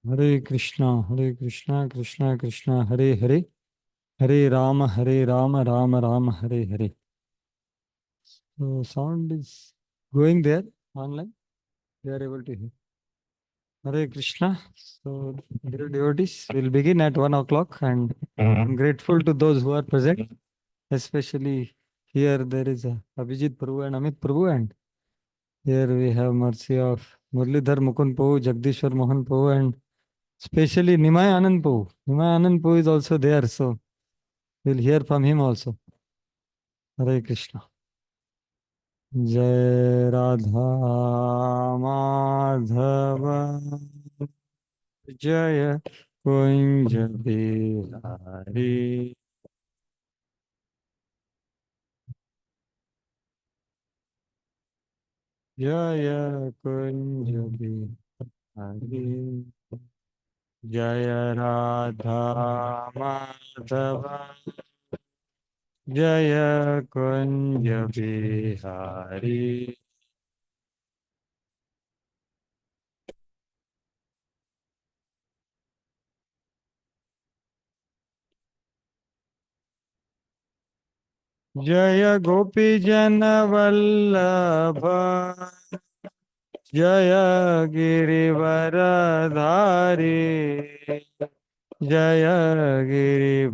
Hare Krishna Krishna Krishna Hare Hare, Hare Ram Ram Ram Hare Hare. So sound is going there online. They are able to hear. Hare Krishna. So, dear devotees, we'll begin at 1 o'clock, and I'm grateful to those who are present. Especially here, there is Abhijit Prabhu and Amit Prabhu, and here we have mercy of Murlidhar Mukund Prabhu, Jagdishwar Mohan Prabhu, and especially Nimai Anand Prabhu. Nimai Anand Prabhu is also there, so we'll hear from him also. Hare Krishna. जय राधा माधव जय कुंज बिहारी. जय कुंज बिहारी. जय राधा माधव जय कुंज बिहारी. जय गोपी जन वल्लभ जय गिरिवरधारी. जय गिरिवरधारी.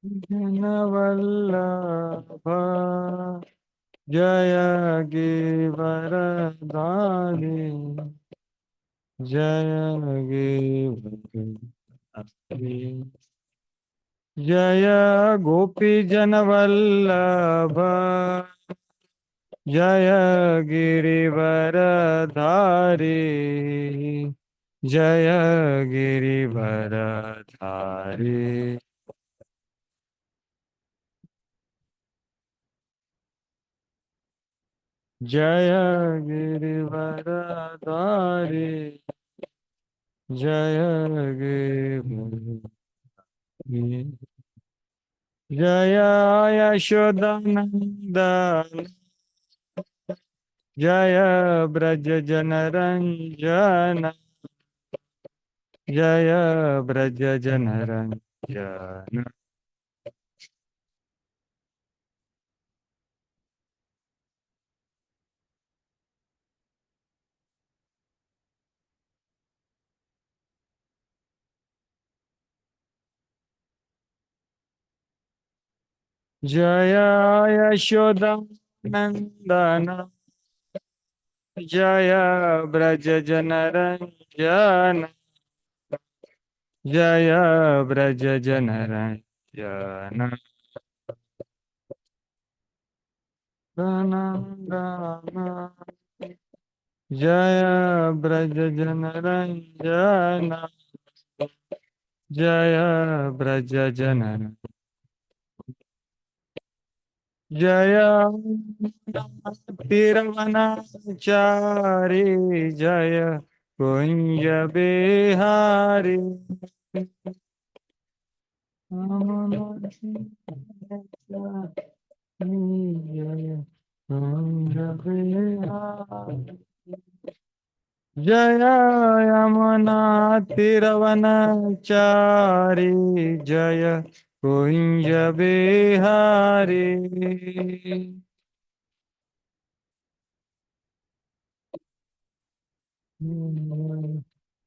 जन वल्लभ जय गिरिवरधारी. जय गिरिवरधारी. जय गोपी जन वल्लभ जय गिरिवरधारी. जय गिरिवरधारी. जय गिरिवरधारी. जय गिरिवरधारी. जय यशोदानंदन जय ब्रज जनरंजन. जय ब्रज जनरंजन. जय यशोदानंदन जय ब्रज जनरंजन. जय ब्रज जनरंजन. जय ब्रज जनरंजन. जय ब्रज जनरंजन. जय तिरवनचारी. जय कुंज बिहारी. जय कुंज बिहारी. जय यमुना तिरवनचारी. जय कुंज बिहारी.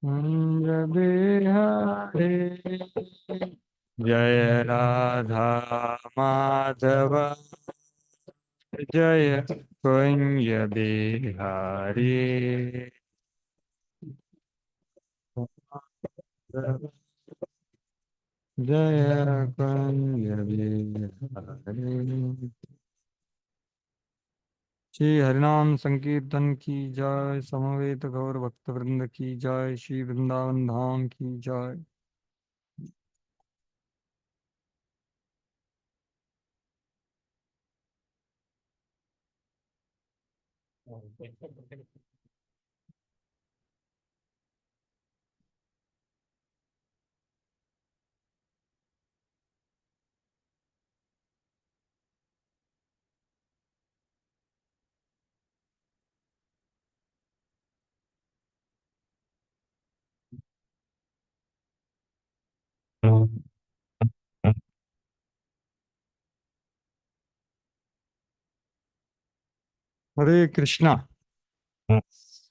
कुंज बिहारी. जय राधा माधव जय कुंज बिहारी. जय कुंज बिहारी. श्री हरिनाम संकीर्तन की जय. समवेत गौर भक्त वृंद की जय. श्री वृंदावन धाम की जय. Hare Krishna.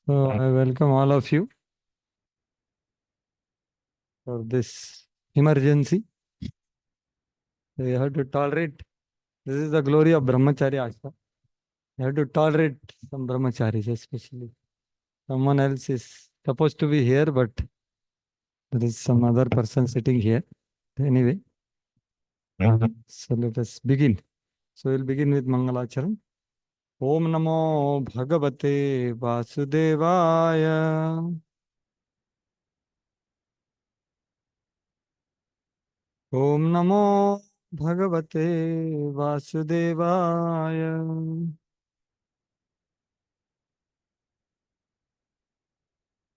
So I welcome all of you for this emergency. So you have to tolerate. This is the glory of Brahmacharya Ashram. You have to tolerate some brahmacharis, especially. Someone else is supposed to be here, but there is some other person sitting here. Anyway, so let us begin. So we'll begin with Mangalacharan. Om Namo Bhagavate Vasudevaya. Om Namo Bhagavate Vasudevaya.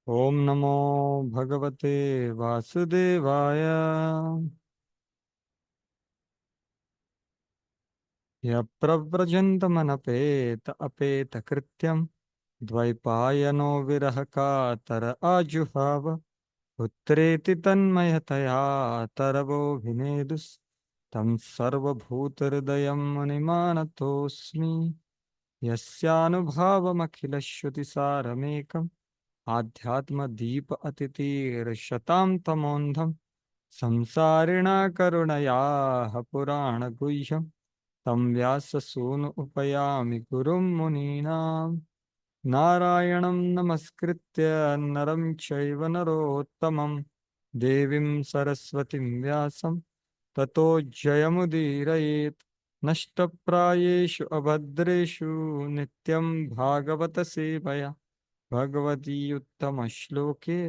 Om Namo Bhagavate Vasudevaya. Yapravrajantamapeeta apeta krityam dvaipayano virahakatara ajuhava putreti tanmayataya taravo vinedus tam sarvabhutardayam manimanatosmi yasyanubhavamakhilashrutisaramekam आध्यात्मदीप अतिथिर्षतां तमोन्धं संसारिणा करुणयाः पुराणगुह्यं तं व्याससूनु उपयामि गुरुं मुनीनां नारायणं नमस्कृत्य नरं चैव नरोत्तमं देवीं सरस्वतीं व्यासं ततो जयमुदीरयेत् नष्टप्रायेषु अभद्रेषु नित्यं भागवतसेवया भगवती उत्तम श्लोके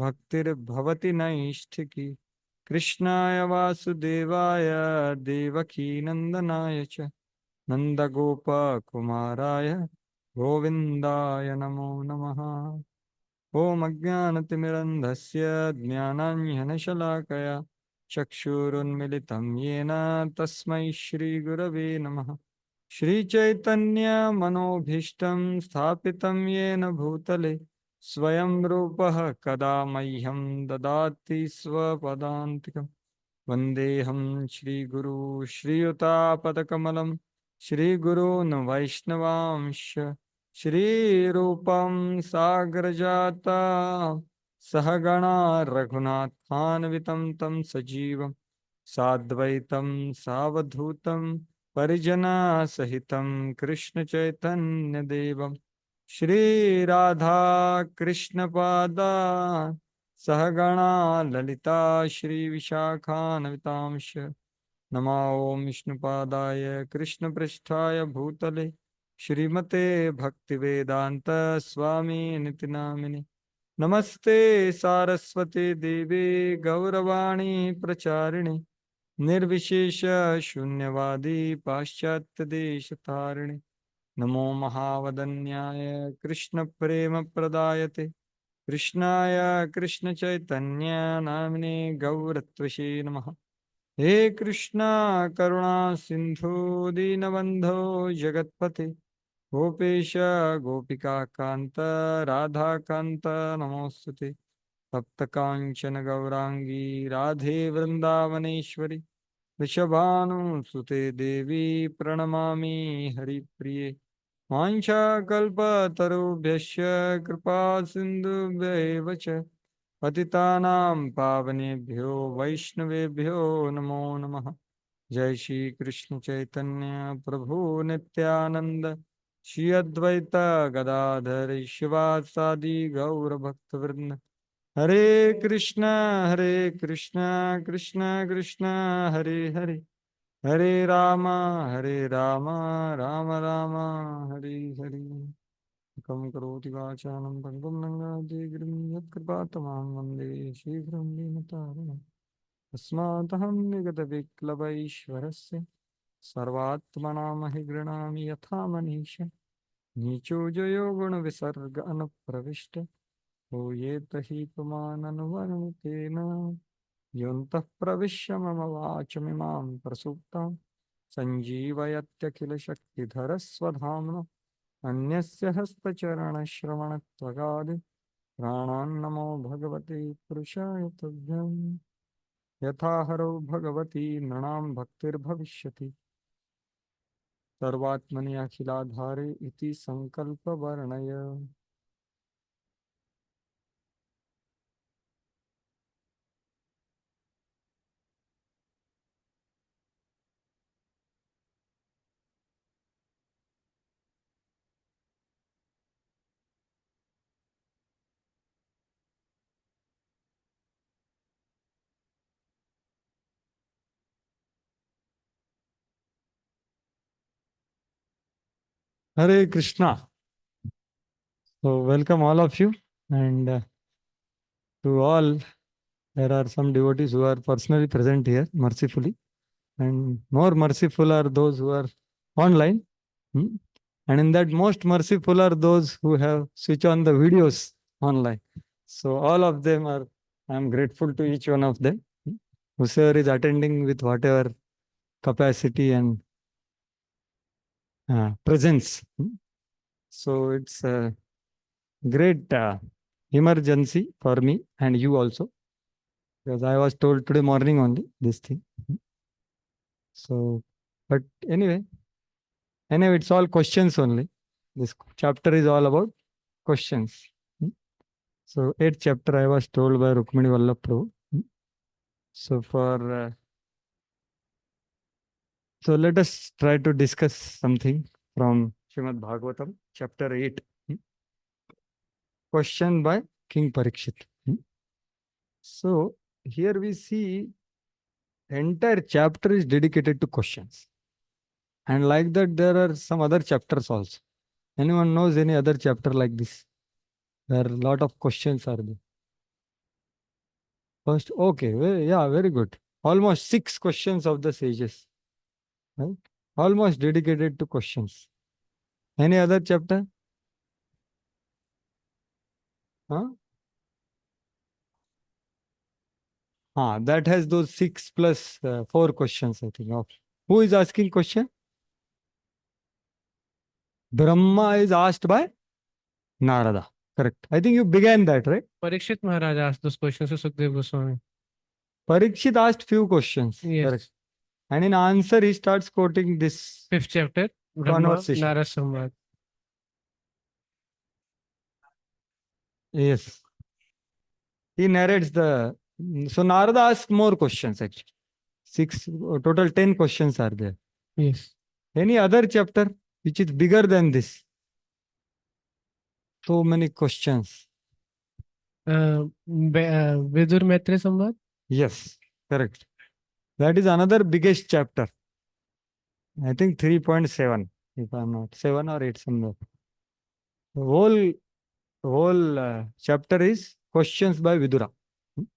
भक्तिर्भवति नैष्ठिकी कृष्णाय वासुदेवाय देवकी नंदनाय च नंदगोपकुमाराय गोविन्दाय नमो नमः। ॐ अज्ञानतिमिरन्धस्य ज्ञानाञ्जनशलाकया चक्षुरुन्मिलितं येन तस्मै श्रीगुरवे नमः। श्रीचैतन्यमनोभीष्टं स्थापितं येन भूतले स्वयं रूपः कदा मह्यं ददाति स्वपदान्तिकं वन्देऽहं श्रीगुरू श्रीयुतापदकमलं श्रीगुरून् वैष्णवांश श्रीरूपं साग्रजाता सहगणा रघुनाथान्वितं तं सजीवं साद्वैतं सावधूतं परिजना सहितं कृष्ण चैतन्य देवं श्री राधा कृष्ण पादा सहगणा ललिता श्री विशाखान्वितांश नमा ओम विष्णुपादाय कृष्ण पृष्ठाय भूतले श्रीमते भक्तिवेदांत स्वामी निति नामिने नमस्ते सारस्वती देवी गौरवाणी प्रचारिणे निर्विशेष शून्यवादी पाश्चात्य देश तारिणे नमो महावदन्याय कृष्ण प्रेम प्रदायते कृष्णाय कृष्ण चैतन्य नामिने गौरत्वसे नमः। हे कृष्णा करुणा सिंधु दीनबंधो जगत्पते गोपेश गोपिका कांत राधा कांत नमोस्तुते तप्तकांचन गौरांगी राधे वृंदावनेश्वरी वृषभानुसुते देवी प्रणमामि हरिप्रिये वाञ्छाकल्पतरुभ्यश्च कृपा सिन्धुभ्यैव च पतितानां पावनेभ्यो वैष्णवेभ्यो नमो नमः। जय श्री कृष्ण चैतन्य प्रभु नित्यानंद श्री अद्वैत गदाधर शिवासादि गौर भक्तवृंद हरे कृष्णा कृष्णा कृष्णा हरे हरे हरे राम राम राम हरे हरे कं करोति वाचालं पङ्गुं लङ्घयते गिरिं यत्कृपातमां वन्दे शीघ्रं दीनतारिणम् तस्मादहं निगतविक्लवैश्वरस्य सर्वात्मनां हि गृह्णामि यथा मनीष नीचो जयो गुणविसर्ग अनुप्रविष्ट भूयेत हि पुमाननुवर्णितेन योऽन्तः प्रविश्य मम वाचमिमां प्रसुप्तां सञ्जीवयत्यखिलशक्तिधरस्वधाम्ना अन्यस्य हस्तचरणश्रवणत्वगादि प्राणान्नमो भगवते पुरुषाय तुभ्यम् यथा हरौ भगवती नृणां भक्तिर्भविष्यति सर्वात्मनि अखिलाधारे इति संकल्प वर्णय. Hare Krishna. So welcome all of you, and to all, there are some devotees who are personally present here, mercifully, and more merciful are those who are online. Hmm? And in that, most merciful are those who have switched on the videos online. So all of them are, I am grateful to each one of them. Whoever is attending with whatever capacity and presence. So it's a great emergency for me and you also, because I was told today morning only this thing. So, but anyway, it's all questions only. This chapter is all about questions. So, 8th chapter I was told by Rukmini Vallabh Prabhu. So, so let us try to discuss something from Srimad Bhagavatam, chapter 8. Question by King Parikshit. So, here we see entire chapter is dedicated to questions. And like that, there are some other chapters also. Anyone knows any other chapter like this? There are a lot of questions are there. First, okay, yeah, very good. Almost 6 questions of the sages, right? Almost dedicated to questions. Any other chapter? Huh? That has those 6 plus 4 questions, I think. Okay. Who is asking question? Brahma is asked by Narada. Correct. I think you began that, right? Parikshit Maharaj asked those questions to Sukdev Goswami. Parikshit asked few questions. Yes. Correct. And in answer, he starts quoting this 5th chapter, Brahma conversation. Narad Samvad. Yes. He narrates the. So Narada asks more questions actually. 6, total 10 questions are there. Yes. Any other chapter which is bigger than this? So many questions. Vidur Maitre Samvad? Yes, correct. That is another biggest chapter. I think 3.7, if I'm not 7 or 8 somewhere. The whole chapter is questions by Vidura.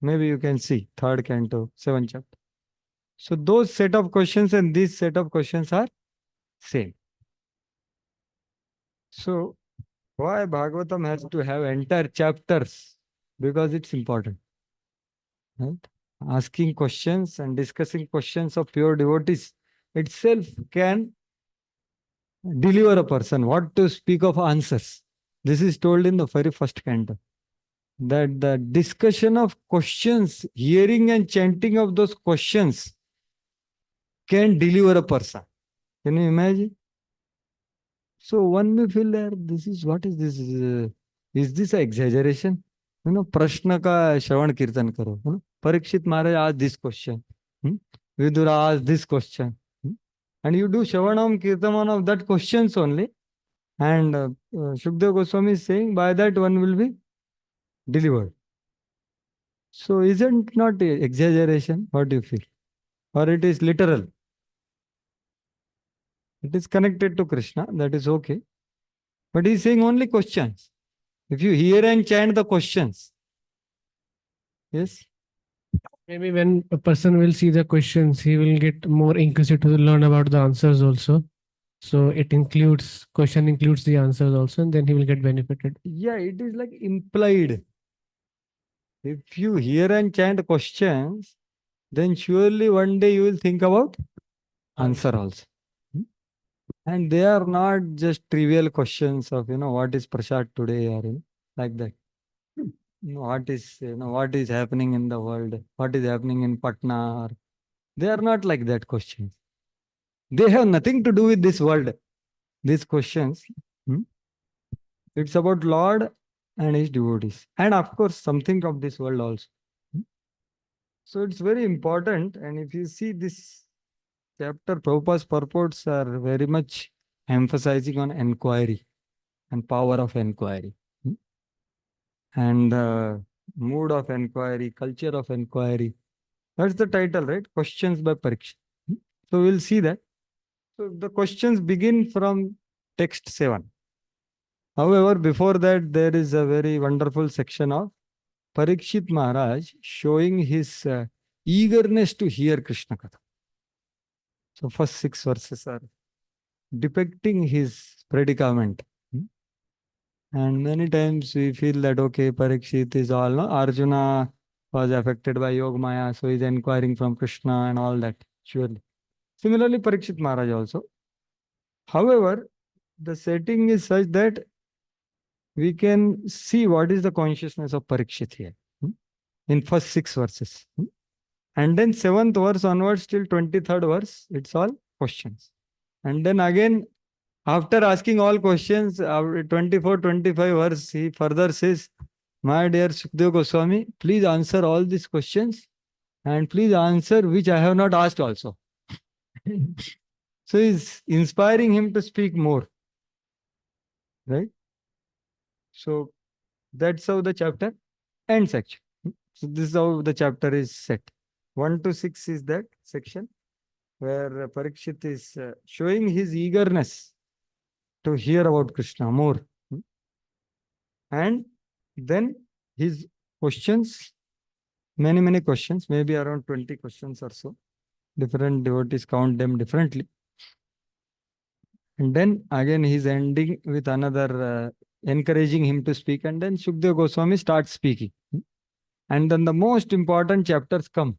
Maybe you can see third canto, 7th chapter. So those set of questions and this set of questions are same. So why Bhagavatam has to have entire chapters? Because it's important. Right? Asking questions and discussing questions of pure devotees itself can deliver a person. What to speak of answers? This is told in the very first canto. That the discussion of questions, hearing and chanting of those questions can deliver a person. Can you imagine? So one may feel that this is what is this? Is this an exaggeration? प्रश्न का श्रवण कीर्तन करो. Parikshit Maharaj asked this question. Vidura asked this question. And you do Shravanam Kirtanam of that questions only. And Shukdev Goswami is saying by that one will be delivered. So isn't not a exaggeration? What do you feel? Or it is literal? It is connected to Krishna. That is okay. But he is saying only questions. If you hear and chant the questions. Yes? Maybe when a person will see the questions, he will get more inquisitive to learn about the answers also. So it includes, question includes the answers also, and then he will get benefited. Yeah, it is like implied. If you hear and chant questions, then surely one day you will think about answer also. And they are not just trivial questions of, what is Prasad today or like that. What is happening in the world? What is happening in Patna? Or, they are not like that questions. They have nothing to do with this world. These questions. It's about Lord and his devotees. And of course, something of this world also. So it's very important. And if you see this chapter, Prabhupada's purports are very much emphasizing on inquiry and power of inquiry. And mood of inquiry, culture of inquiry. That's the title, right? Questions by Pariksha. So we'll see that. So the questions begin from text 7. However, before that, there is a very wonderful section of Parikshit Maharaj showing his eagerness to hear Krishna Katha. So first 6 verses are depicting his predicament. And many times we feel that, okay, Parikshit is all, no? Arjuna was affected by Yoga Maya, so he's inquiring from Krishna and all that, surely. Similarly, Parikshit Maharaj also. However, the setting is such that we can see what is the consciousness of Parikshit here in first 6 verses. And then 7th verse onwards till 23rd verse, it's all questions. And then again, after asking all questions, 24, 25 verse, he further says, my dear Sukdev Goswami, please answer all these questions and please answer which I have not asked also. So he's inspiring him to speak more. Right? So that's how the chapter ends actually. So this is how the chapter is set. 1 to 6 is that section where Parikshit is showing his eagerness to hear about Krishna more. And then his questions, many questions, maybe around 20 questions or so. Different devotees count them differently. And then again he's ending with another encouraging him to speak, and then Shukdev Goswami starts speaking. And then the most important chapters come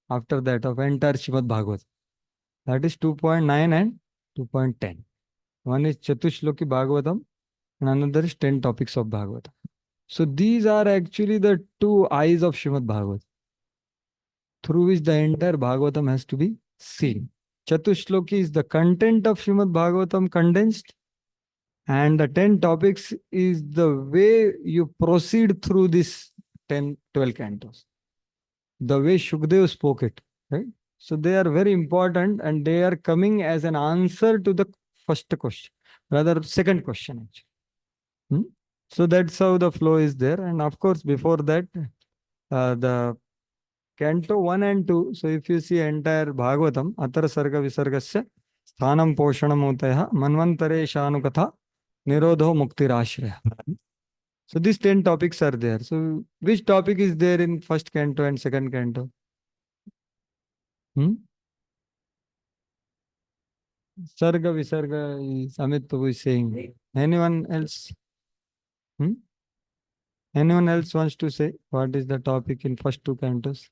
after that of entire Srimad Bhagavatam. That is 2.9 and 2.10. One is Chatushloki Bhagavatam and another is 10 topics of Bhagavatam. So these are actually the two eyes of Srimad Bhagavatam, through which the entire Bhagavatam has to be seen. Chatushloki is the content of Srimad Bhagavatam condensed, and the 10 topics is the way you proceed through this 10, 12 cantos. The way Shukdev spoke it, right? So they are very important and they are coming as an answer to the first question, rather second question actually. So that's how the flow is there. And of course, before that, the Canto 1 and 2. So if you see entire Bhagavatam, Atara Sarga Visargasya, Sthanam Poshanam Utaya, Manvantare Shanukatha, Nirodho Muktirashraya. So these 10 topics are there. So which topic is there in first canto and second canto? Sarga Visarga is Amit Prabhu is saying. Anyone else? Anyone else wants to say what is the topic in first 2 cantos?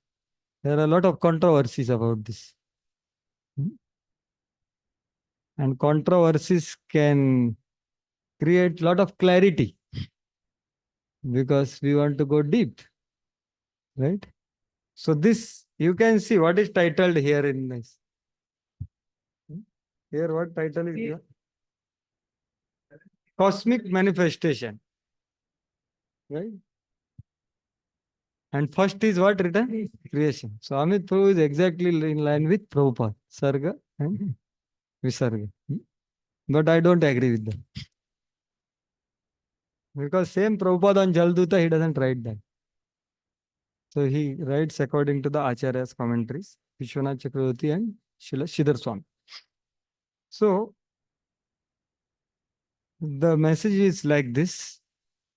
There are a lot of controversies about this. And controversies can create a lot of clarity because we want to go deep, right? So this, you can see what is titled here in this. Here what title is here? Cosmic Manifestation, right? And first is what written? Creation. So Amit Prabhu is exactly in line with Prabhupada, Sarga and Visarga. But I don't agree with them. Because same Prabhupada on Jalduta, he doesn't write that. So he writes according to the Acharya's commentaries, Vishwanath Chakravarti and Shridhar Swami. So the message is like this,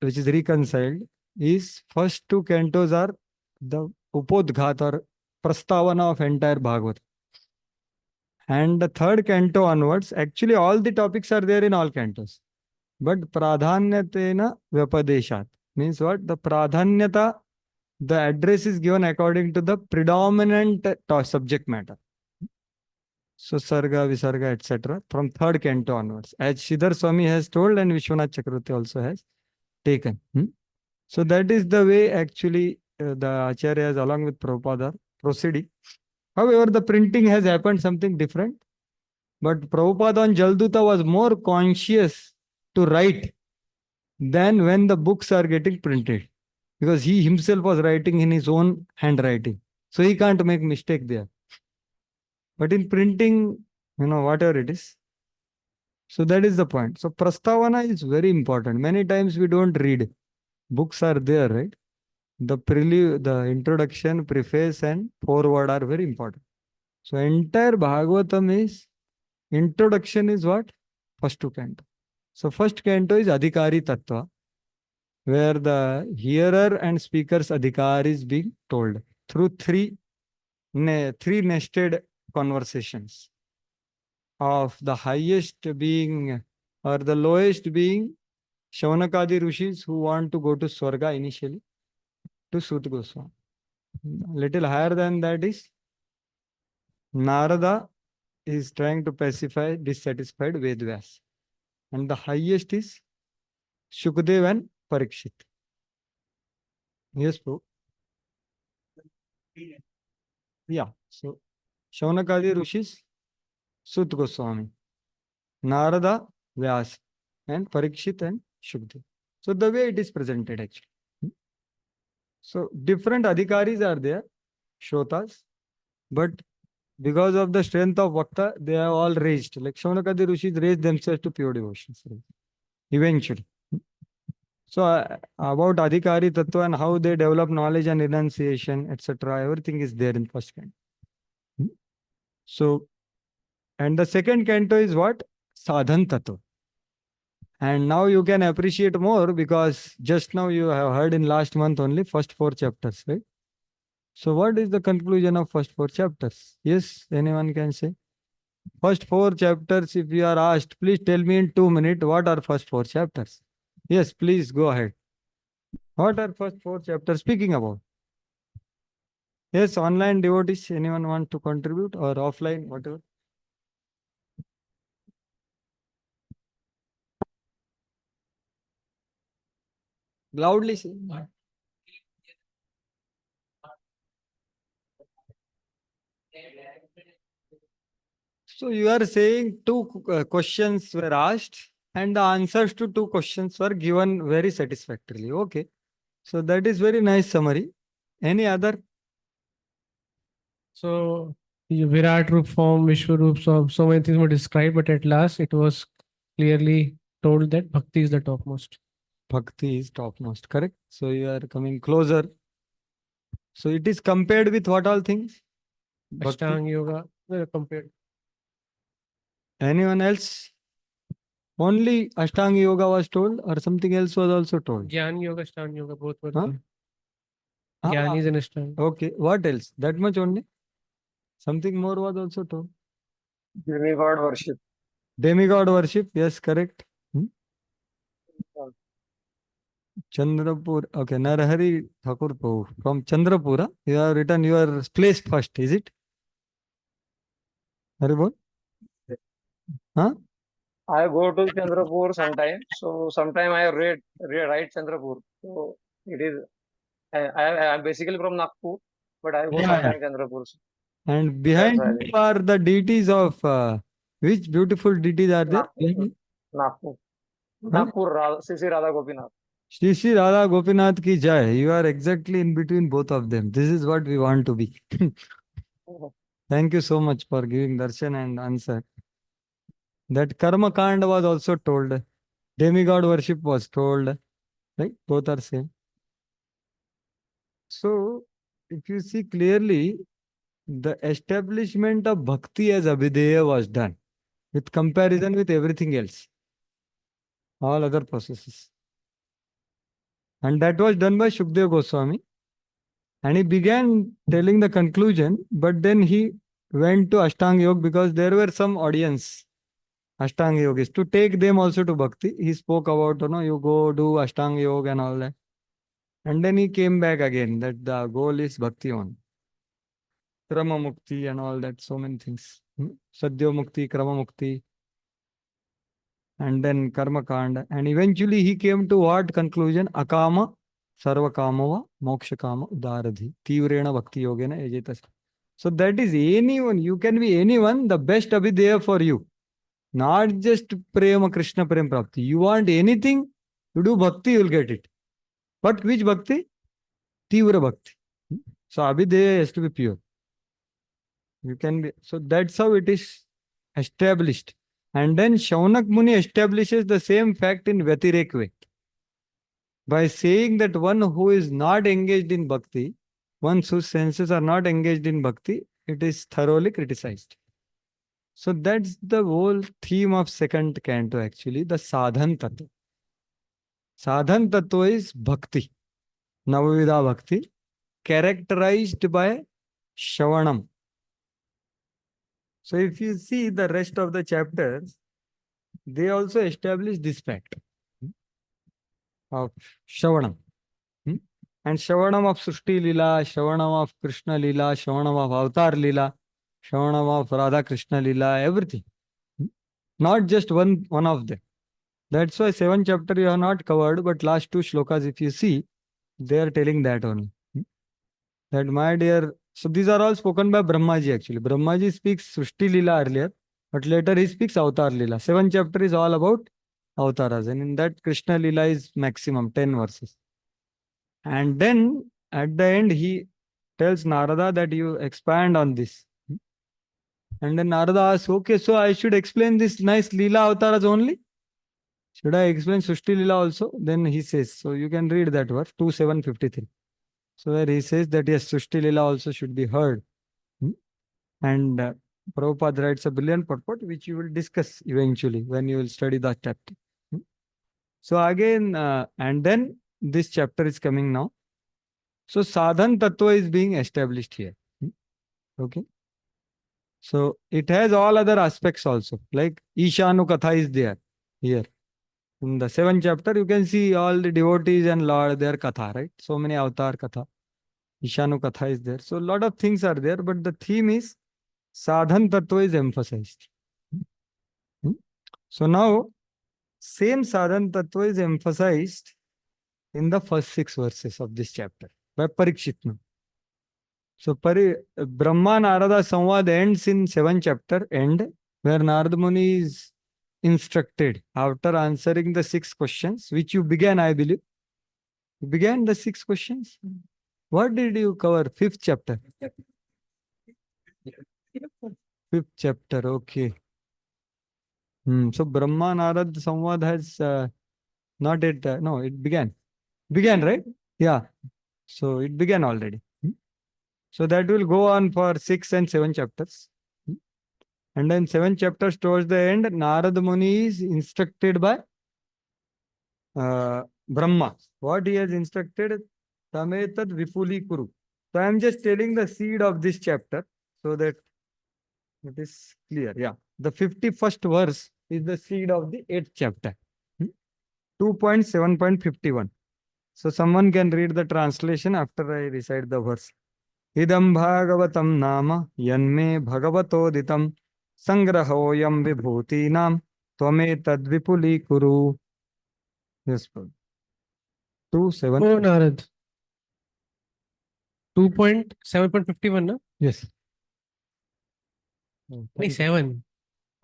which is reconciled, is first 2 cantos are the Upodghat or Prastavana of entire Bhagavad. And the 3rd canto onwards, actually all the topics are there in all cantos. But Pradhanyatena Vyapadeshat means what? The Pradhanyata, the address is given according to the predominant subject matter. So Sarga, Visarga, etc. from 3rd canto onwards. As Shridhar Swami has told and Vishwanath Chakravarti also has taken. So that is the way actually the Acharyas along with Prabhupada are proceeding. However, the printing has happened something different. But Prabhupada on Jalduta was more conscious to write than when the books are getting printed. Because he himself was writing in his own handwriting. So he can't make mistake there. But in printing, whatever it is. So that is the point. So Prastavana is very important. Many times we don't read. Books are there, right? The prelude, the introduction, preface, and foreword are very important. So entire Bhagavatam is, introduction is what? First two canto. So first canto is Adhikari Tattva, where the hearer and speaker's adhikar is being told through three nested conversations of the highest being or the lowest being Shaunakadi Rishis who want to go to Swarga initially to Sut Goswami. Little higher than that is Narada is trying to pacify dissatisfied Vedvyas. And the highest is Shukdev and Parikshit. Yes, Prabhu. Yeah. So Shaunakadi Rishis, Sut Goswami, Narada, Vyas, and Parikshit and Shukdev. So the way it is presented actually. So different adhikaris are there, Shrotas, but because of the strength of Bhakta, they are all raised. Like Shaunakadi Rishis raised themselves to pure devotion. Eventually. So about Adhikari Tattva and how they develop knowledge and renunciation, etc., everything is there in first canto. So, and the second canto is what? Sadhan Tattva. And now you can appreciate more because just now you have heard in last month only first 4 chapters, right? So what is the conclusion of first 4 chapters? Yes, anyone can say. First 4 chapters, if you are asked, please tell me in 2 minutes, what are first 4 chapters? Yes, please go ahead. What are first 4 chapters speaking about? Yes, online devotees, anyone want to contribute or offline, whatever? Loudly say. So you are saying 2 questions were asked and the answers to 2 questions were given very satisfactorily. Okay. So that is very nice summary. Any other? So Virat Roop form, Vishwaroop, so many things were described, but at last it was clearly told that Bhakti is the topmost. Bhakti is topmost, correct? So you are coming closer. So it is compared with what all things? Bhakti. Ashtanga Yoga compared. Anyone else? Only Ashtanga Yoga was told or something else was also told? Jnana Yoga, Ashtanga Yoga, both were Huh? there. Jnana is an Ashtanga. Okay. What else? That much only? Something more was also told. Demigod worship. Demigod worship. Yes, correct. Chandrapur. Okay. Narahari Thakur Prabhu. From Chandrapura, you have written your place first. Is it? Haribol? Huh? I go to Chandrapur sometime. So sometime I write Chandrapur. So it is. I'm basically from Nagpur, but I go Yeah, sometime Chandrapur. And That's behind why. you are the deities of which beautiful deities are there? Nagpur. Nagpur. Huh? Nagpur. Sri Radha Gopinath. Shri Radha Gopinath ki jai. You are exactly in between both of them. This is what we want to be. Thank you so much for giving darshan and answer. That karma kand was also told. Demigod worship was told. Right? Both are same. So, if you see clearly, the establishment of bhakti as abhideya was done with comparison with everything else. All other processes. And that was done by Shukdev Goswami. And he began telling the conclusion, but then he went to Ashtanga Yoga because there were some audience, Ashtanga Yogis, to take them also to Bhakti. He spoke about, you go do Ashtanga Yoga and all that. And then he came back again that the goal is Bhakti on. Krama Mukti and all that, so many things. Sadhya Mukti, Krama Mukti, and then Karma Kanda. And eventually he came to what conclusion? Akama Sarvakamava Mokshakama Udaradhi. Tivrena Bhakti Yogena Ejetas. So that is anyone, you can be anyone, the best abhideya for you. Not just prema, Krishna prem prapti. You want anything, you do bhakti, you will get it. But which bhakti? Tivra bhakti. So abhideya has to be pure. You can be, so that's how it is established. And then Shaunak Muni establishes the same fact in Vyatirek way. By saying that one who is not engaged in bhakti, one whose senses are not engaged in bhakti, it is thoroughly criticized. So that's the whole theme of second canto actually, the sadhan tattva. Sadhan tattva is bhakti, Navavidha bhakti, characterized by Shravanam. So if you see the rest of the chapters, they also establish this fact of Shravanam. And Shravanam of Srishti Lila, Shravanam of Krishna Lila, Shravanam of Avatar Lila, Shravanam of Radha Krishna Lila, everything. Not just one of them. That's why 7th chapter you have not covered, but last 2 shlokas, if you see, they are telling that only. That my dear, so these are all spoken by Brahmaji actually. Brahmaji speaks Srishti Lila earlier, but later he speaks Avatar Lila. 7th chapter is all about Avataras, and in that Krishna Lila is maximum 10 verses. And then at the end he tells Narada that you expand on this. And then Narada asks, okay, so I should explain this nice Leela Avataras only? Should I explain Srishti Leela also? Then he says, so you can read that verse, 2:753. So where he says that yes, Srishti Leela also should be heard. And Prabhupada writes a brilliant purport, which you will discuss eventually when you will study that chapter. So again, and then this chapter is coming now. So sadhan tattva is being established here. Okay. So it has all other aspects also, like Ishanu Katha is there here. In the 7th chapter, you can see all the devotees and Lord, their Katha, right? So many avatar Katha. Ishanu Katha is there. So a lot of things are there, but the theme is sadhan tattva is emphasized. So now, same sadhan tattva is emphasized in the first 6 verses of this chapter by Parikshitna. So Brahma Narada Samvad ends in 7th chapter end, where Narada Muni is instructed after answering the 6 questions, which you began, I believe. You began the 6 questions. What did you cover? 5th chapter. 5th chapter, okay. So Brahma Narada Samvad has not yet, no, it began. Began, right? Yeah. So it began already. So that will go on for 6 and 7 chapters. And then 7 chapters towards the end, Narada Muni is instructed by Brahma. What he has instructed? Tametad Vipuli Kuru. So I am just telling the seed of this chapter so that it is clear. Yeah. The 51st verse is the seed of the 8th chapter. 2.7.51. So someone can read the translation after I recite the verse. Idam bhagavatam nama yanme bhagavatoditam sangrahoyam vibhutinam tvametad vipuli kuru. Yes, 2.7. Oh, Narad. 2.7.51, no? Yes. 7.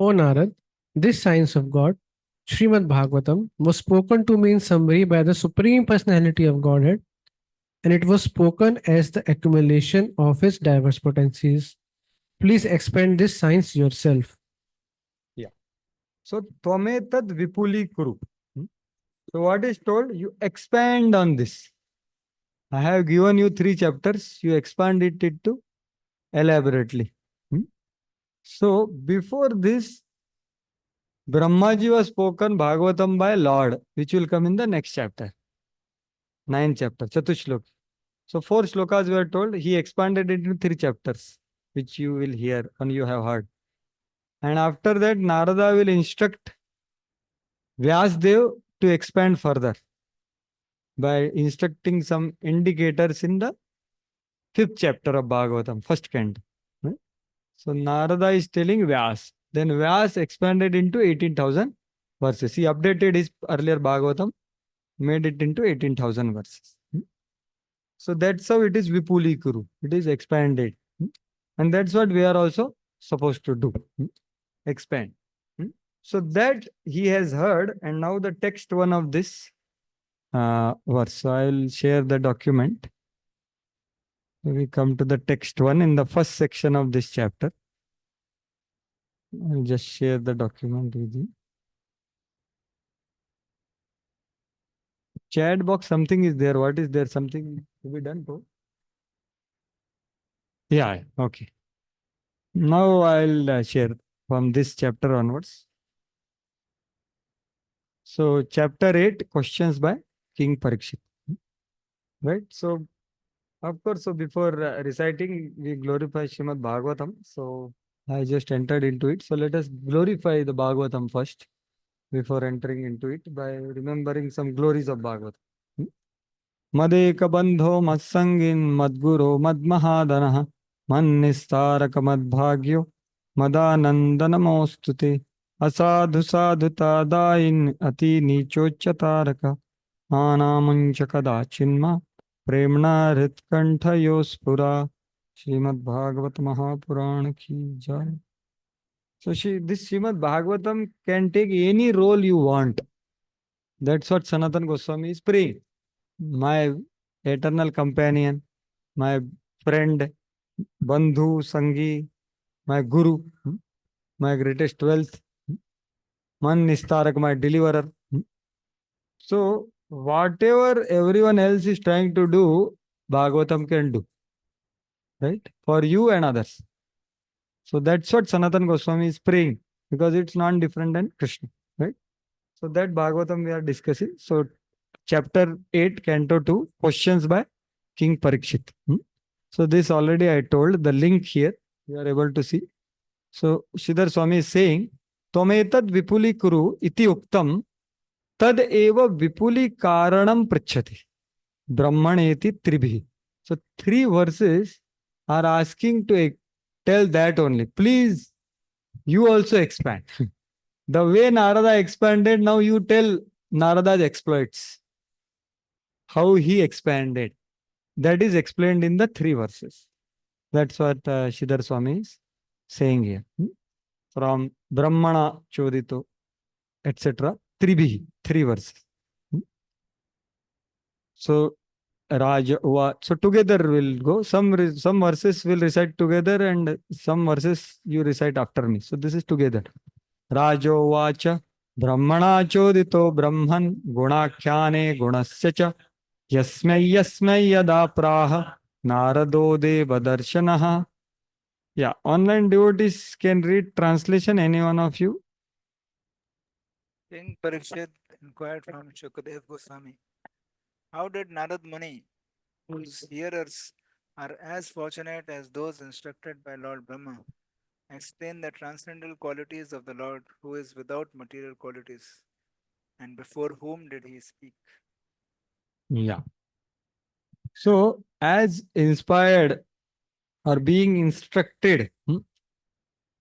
O Narad, this science of God, Srimad Bhagavatam, was spoken to me in summary by the Supreme Personality of Godhead, and it was spoken as the accumulation of his diverse potencies. Please expand this science yourself. Yeah. So, Tvametad Vipuli Kuru. So, what is told? You expand on this. I have given you 3 chapters. You expand it into elaborately. So, before this, Brahmaji was spoken Bhagavatam by Lord, which will come in the next chapter. 9th chapter, Chatushlok. So 4 shlokas were told, he expanded it into 3 chapters, which you will hear and you have heard. And after that, Narada will instruct Vyasdev to expand further by instructing some indicators in the 5th chapter of Bhagavatam, first canto. So Narada is telling Vyas. Then Vyas expanded into 18,000 verses. He updated his earlier Bhagavatam, made it into 18,000 verses. So that's how it is Vipuli Kuru. It is expanded. And that's what we are also supposed to do. Expand. So that he has heard, and now the text one of this verse. So I will share the document. We come to the text one in the first section of this chapter. I'll just share the document with you. Chat box, something is there. What is there? Something to be done to? Yeah, okay. Now I'll share from this chapter onwards. So, chapter 8, questions by King Parikshit. Right? So, of course, so before reciting, we glorify Srimad Bhagavatam. So, I just entered into it. So, let us glorify the Bhagavatam first before entering into it by remembering some glories of Bhagavatam. Madekabandho Matsangin Madguru Madmahadana Mannistaraka Madbhagyo Madanandanamostute Asadhu Sadhuta Dain Ati Nichochataraka Anamanchakada Chinma Premna Ritkantha Yospura Srimad Bhagavat Mahapurana Ki Jai. So this Srimad Bhagavatam can take any role you want. That's what Sanatana Goswami is praying. My eternal companion, my friend, Bandhu, Sangi, my Guru, my greatest wealth, Man Nistarak, my deliverer. So, whatever everyone else is trying to do, Bhagavatam can do, right? For you and others. So, that's what Sanatana Goswami is praying because it's non-different than Krishna, right? So, that Bhagavatam we are discussing. So, chapter 8, Canto 2, questions by King Parikshit. So, this already I told the link here, you are able to see. So, Sridhar Swami is saying, Tometad vipuli kuru iti uktam tad eva vipuli karanam prachati brahmaneti tribhi. So, 3 verses are asking to tell that only. Please, you also expand. The way Narada expanded, now you tell Narada's exploits. How he expanded. That is explained in the 3 verses. That's what Sridhar Swami is saying here. From Brahmana Chodito, etc. 3 verses. So, so together we'll go. Some verses will recite together and some verses you recite after me. So, this is together. Rajo Vacha Brahmana Chodito Brahman Gunakhyane Gunasya cha Yasmai Yada Praha Narado Deva Darshanaha. Yeah, online devotees can read translation, any one of you? King Parikshit inquired from Shukadev Goswami, how did Narad Muni, whose hearers are as fortunate as those instructed by Lord Brahma, explain the transcendental qualities of the Lord who is without material qualities? And before whom did he speak? Yeah. So, as inspired or being instructed.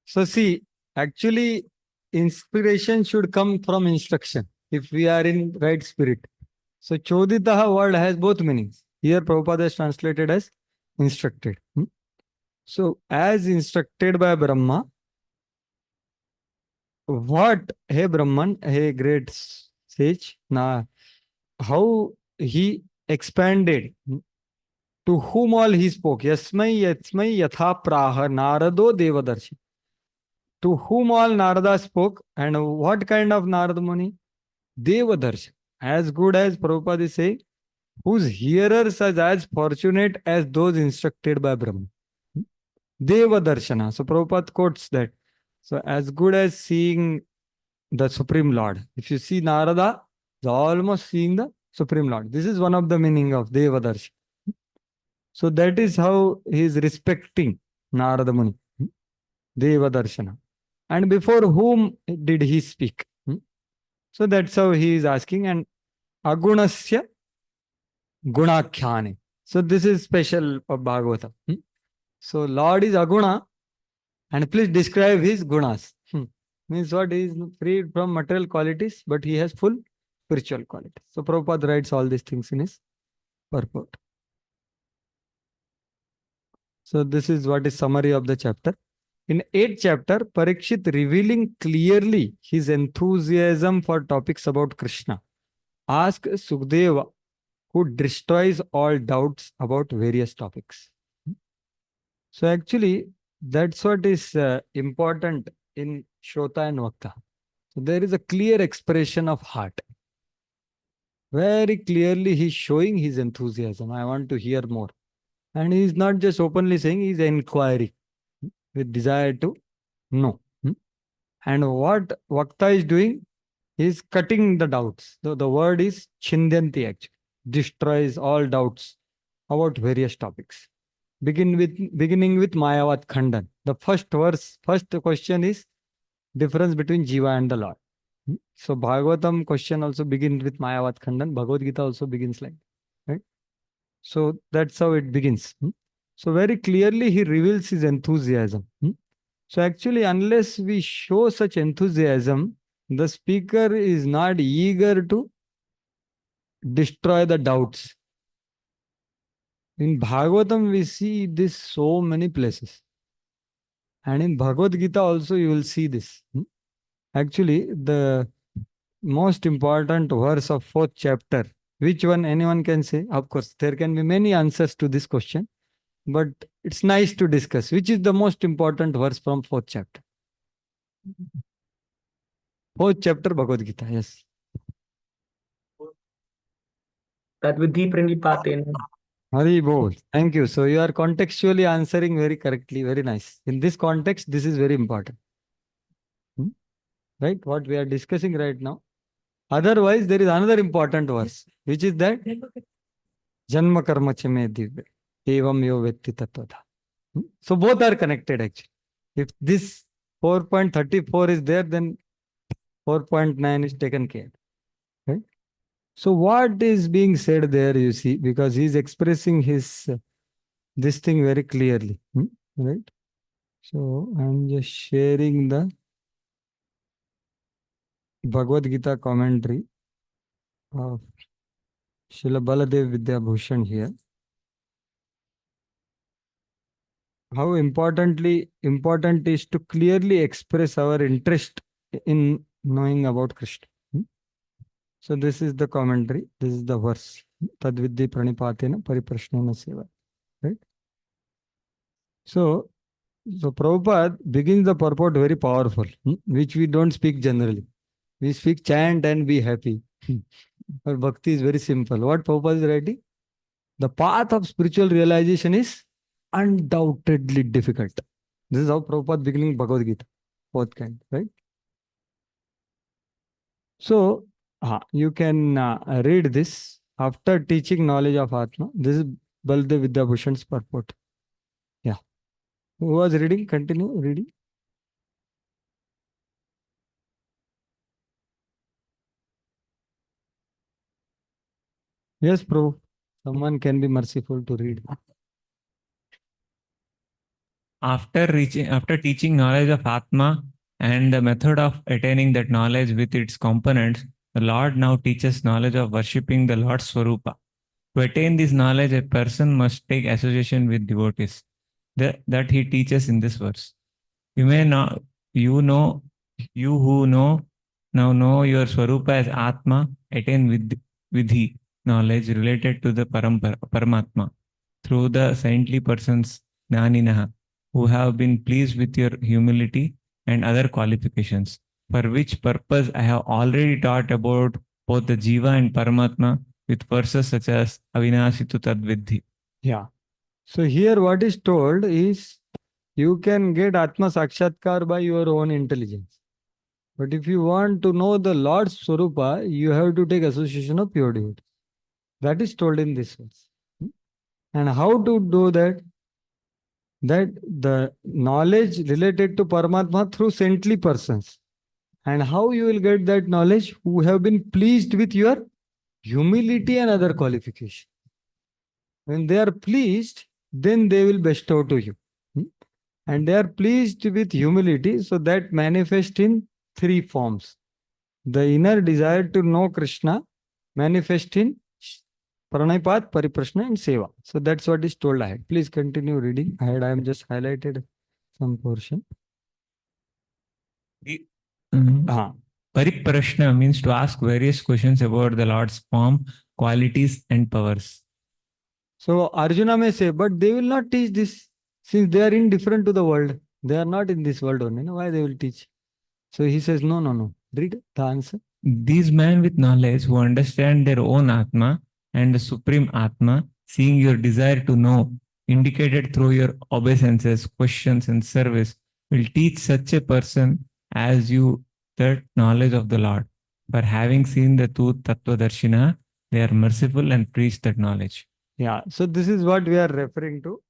So, see, actually, inspiration should come from instruction if we are in right spirit. So, Choditaha word has both meanings. Here, Prabhupada is translated as instructed. So, as instructed by Brahma, what, hey Brahman, hey great sage, how he expanded, to whom all he spoke. Yasmai yatha praha narado devadarshi. To whom all Narada spoke, and what kind of Narada Muni? Devadarshi. As good as Prabhupada is saying, whose hearers are as fortunate as those instructed by Brahma. Devadarshana. So Prabhupada quotes that. So as good as seeing the Supreme Lord. If you see Narada, it's almost seeing the Supreme Lord. This is one of the meaning of Devadarshi. So that is how he is respecting Narada Muni. Devadarshana. And before whom did he speak? So that's how he is asking. And Agunasya Gunakhyane. So this is special of Bhagavata. So Lord is Aguna, and please describe his gunas. Means what? He is freed from material qualities, but he has full spiritual qualities. So Prabhupada writes all these things in his purport. So this is what is summary of the chapter. In 8th chapter, Parikshit revealing clearly his enthusiasm for topics about Krishna, asked Sukdeva, who destroys all doubts about various topics. So actually, that's what is important in Shota and Vakta. So there is a clear expression of heart. Very clearly, he's showing his enthusiasm. I want to hear more. And he's not just openly saying, he's inquiring with desire to know. And what Vakta is doing, he's cutting the doubts. The word is Chindyanti actually, destroys all doubts about various topics. Beginning with Mayavat Khandan. The first question is difference between Jiva and the Lord. So Bhagavatam question also begins with Mayavat Khandan. Bhagavad Gita also begins like that, right? So that's how it begins. So very clearly he reveals his enthusiasm. So actually, unless we show such enthusiasm, the speaker is not eager to destroy the doubts. In Bhagavatam, we see this so many places. And in Bhagavad Gita also, you will see this. Actually, the most important verse of 4th chapter, which one anyone can say? Of course, there can be many answers to this question, but it's nice to discuss. Which is the most important verse from 4th chapter? 4th chapter Bhagavad Gita, yes. Tadvidhi pranipatena. Hari Bol. Thank you. So you are contextually answering very correctly. Very nice. In this context, this is very important. Right? What we are discussing right now. Otherwise, there is another important verse, which is that Janma karma chame divya. Evam yo vetti tattvata. So both are connected actually. If this 4.34 is there, then 4.9 is taken care. Right? So what is being said there, you see, because he is expressing his this thing very clearly. Right? So I'm just sharing the Bhagavad Gita commentary of Srila Baladev Vidyabhushan here. How important is to clearly express our interest in knowing about Krishna. So this is the commentary. This is the verse. Tadvidhi pranipatena pariprashnena seva. Right? So Prabhupada begins the purport very powerful, which we don't speak generally. We speak chant and be happy. But bhakti is very simple. What Prabhupada is writing? The path of spiritual realization is undoubtedly difficult. This is how Prabhupada beginning Bhagavad Gita, 4th canto, right? So, you can read this after teaching knowledge of Atma. This is Baladev Vidyabhushan's purport. Yeah. Who was reading? Continue reading. Yes, Prabhu. Someone can be merciful to read. After teaching knowledge of Atma and the method of attaining that knowledge with its components, the Lord now teaches knowledge of worshipping the Lord's Swarupa. To attain this knowledge, a person must take association with devotees. That he teaches in this verse. You who know now know your Swarupa as Atma, attain vidhi, knowledge related to the Paramatma, through the saintly persons, Jnaninaha, who have been pleased with your humility and other qualifications, for which purpose I have already taught about both the Jiva and Paramatma with verses such as Avinashitu Tadvidhi. Yeah. So here what is told is you can get Atma Sakshatkar by your own intelligence. But if you want to know the Lord's Swarupa, you have to take association of pure devotees. That is told in this verse. And how to do that? That the knowledge related to Paramatma through saintly persons. And how you will get that knowledge? Who have been pleased with your humility and other qualification. When they are pleased, then they will bestow to you. And they are pleased with humility, so that manifests in 3 forms. The inner desire to know Krishna manifests in Pranipat, Pariprashna and Seva. So that's what is told ahead. Please continue reading ahead. I am just highlighted some portion. Pariprashna means to ask various questions about the Lord's form, qualities, and powers. So Arjuna may say, but they will not teach this since they are indifferent to the world. They are not in this world only. Why they will teach? So he says, no, no, no. Read the answer. These men with knowledge who understand their own Atma and the Supreme Atma, seeing your desire to know, indicated through your obeisances, questions, and service, will teach such a person as you that knowledge of the Lord. For having seen the two Tattva Darshina, they are merciful and preach that knowledge. Yeah. So this is what we are referring to,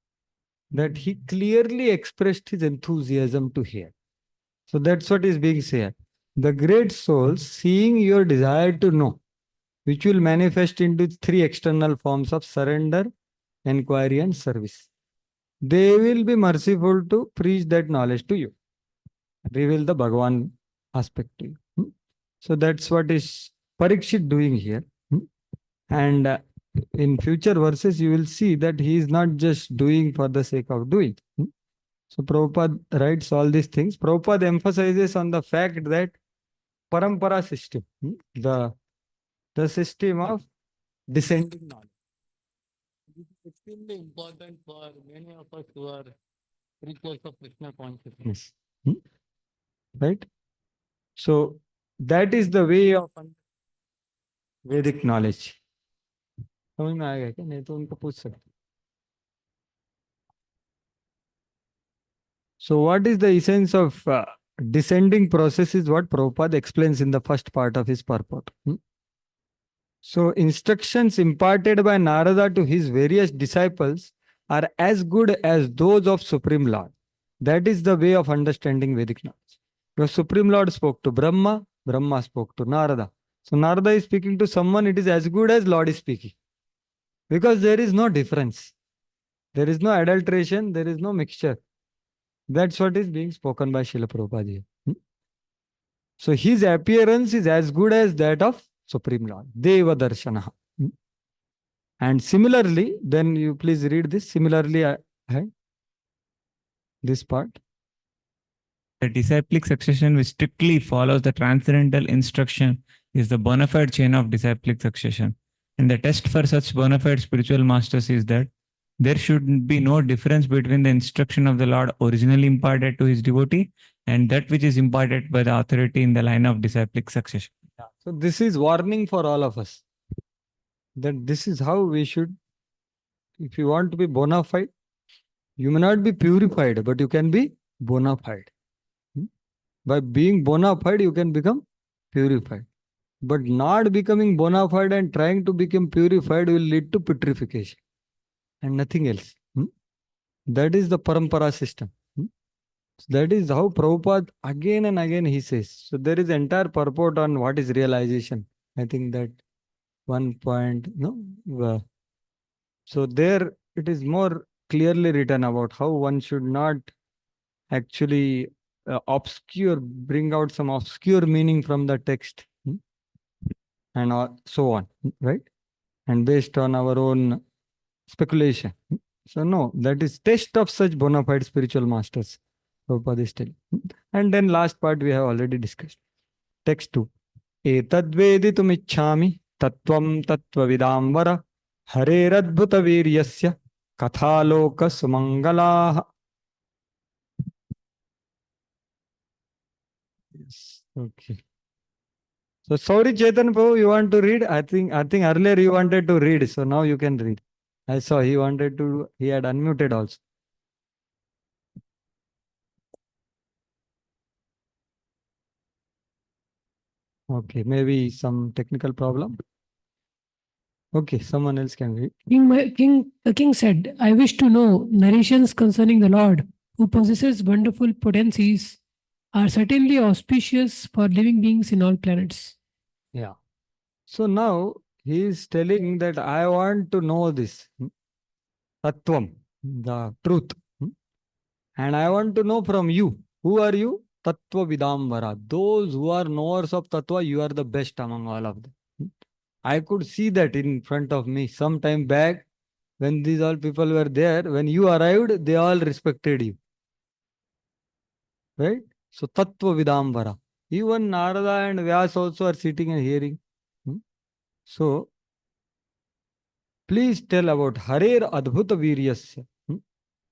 that he clearly expressed his enthusiasm to hear. So that's what is being said. The great souls, seeing your desire to know, which will manifest into three external forms of surrender, inquiry, and service. They will be merciful to preach that knowledge to you, reveal the Bhagavan aspect to you. So that's what is Parikshit doing here. And in future verses, you will see that he is not just doing for the sake of doing. So Prabhupada writes all these things. Prabhupada emphasizes on the fact that parampara system, the system of descending knowledge. This is extremely important for many of us who are preachers of Krishna consciousness. Right? So that is the way of Vedic knowledge. समझ में आ गया क्या? नहीं तो उनको पूछ सकते. So what is the essence of descending process is what Prabhupada explains in the first part of his purport. So instructions imparted by Narada to his various disciples are as good as those of Supreme Lord. That is the way of understanding Vedic knowledge. The Supreme Lord spoke to Brahma, Brahma spoke to Narada. So Narada is speaking to someone, it is as good as Lord is speaking. Because there is no difference. There is no adulteration, there is no mixture. That's what is being spoken by Srila Prabhupada. So his appearance is as good as that of Supreme Lord, Deva Darshana. And similarly, then you please read this. Similarly, this part. The disciplic succession which strictly follows the transcendental instruction is the bona fide chain of disciplic succession. And the test for such bona fide spiritual masters is that there should be no difference between the instruction of the Lord originally imparted to his devotee and that which is imparted by the authority in the line of disciplic succession. So this is warning for all of us. That this is how we should, if you want to be bona fide, you may not be purified, but you can be bona fide. By being bona fide, you can become purified. But not becoming bona fide and trying to become purified will lead to putrefaction and nothing else. That is the parampara system. So that is how Prabhupada again and again he says. So there is entire purport on what is realization. I think that one point, no? So there it is more clearly written about how one should not actually bring out some obscure meaning from the text and so on, right? And based on our own speculation. So no, that is test of such bona fide spiritual masters. Prabhupada is telling. And then last part we have already discussed. Text 2. Etadveditum ichhami tattvam tattvavidamvara hareradbhuta viryasya kathaloka sumangalaha. Yes. Okay. So sorry, Chetan Prabhu, you want to read? I think earlier you wanted to read, so now you can read. I saw he had unmuted also. Okay, maybe some technical problem. Okay, someone else can read. The king said, I wish to know narrations concerning the Lord, who possesses wonderful potencies, are certainly auspicious for living beings in all planets. Yeah. So now he is telling that I want to know this. Tattvam, the truth. And I want to know from you. Who are you? Tattva Vidambara. Those who are knowers of Tattva, you are the best among all of them. I could see that in front of me some time back when these all people were there. When you arrived, they all respected you. Right? So Tattva Vidambara. Even Narada and Vyas also are sitting and hearing. So please tell about Harer Adbhuta Viryasya.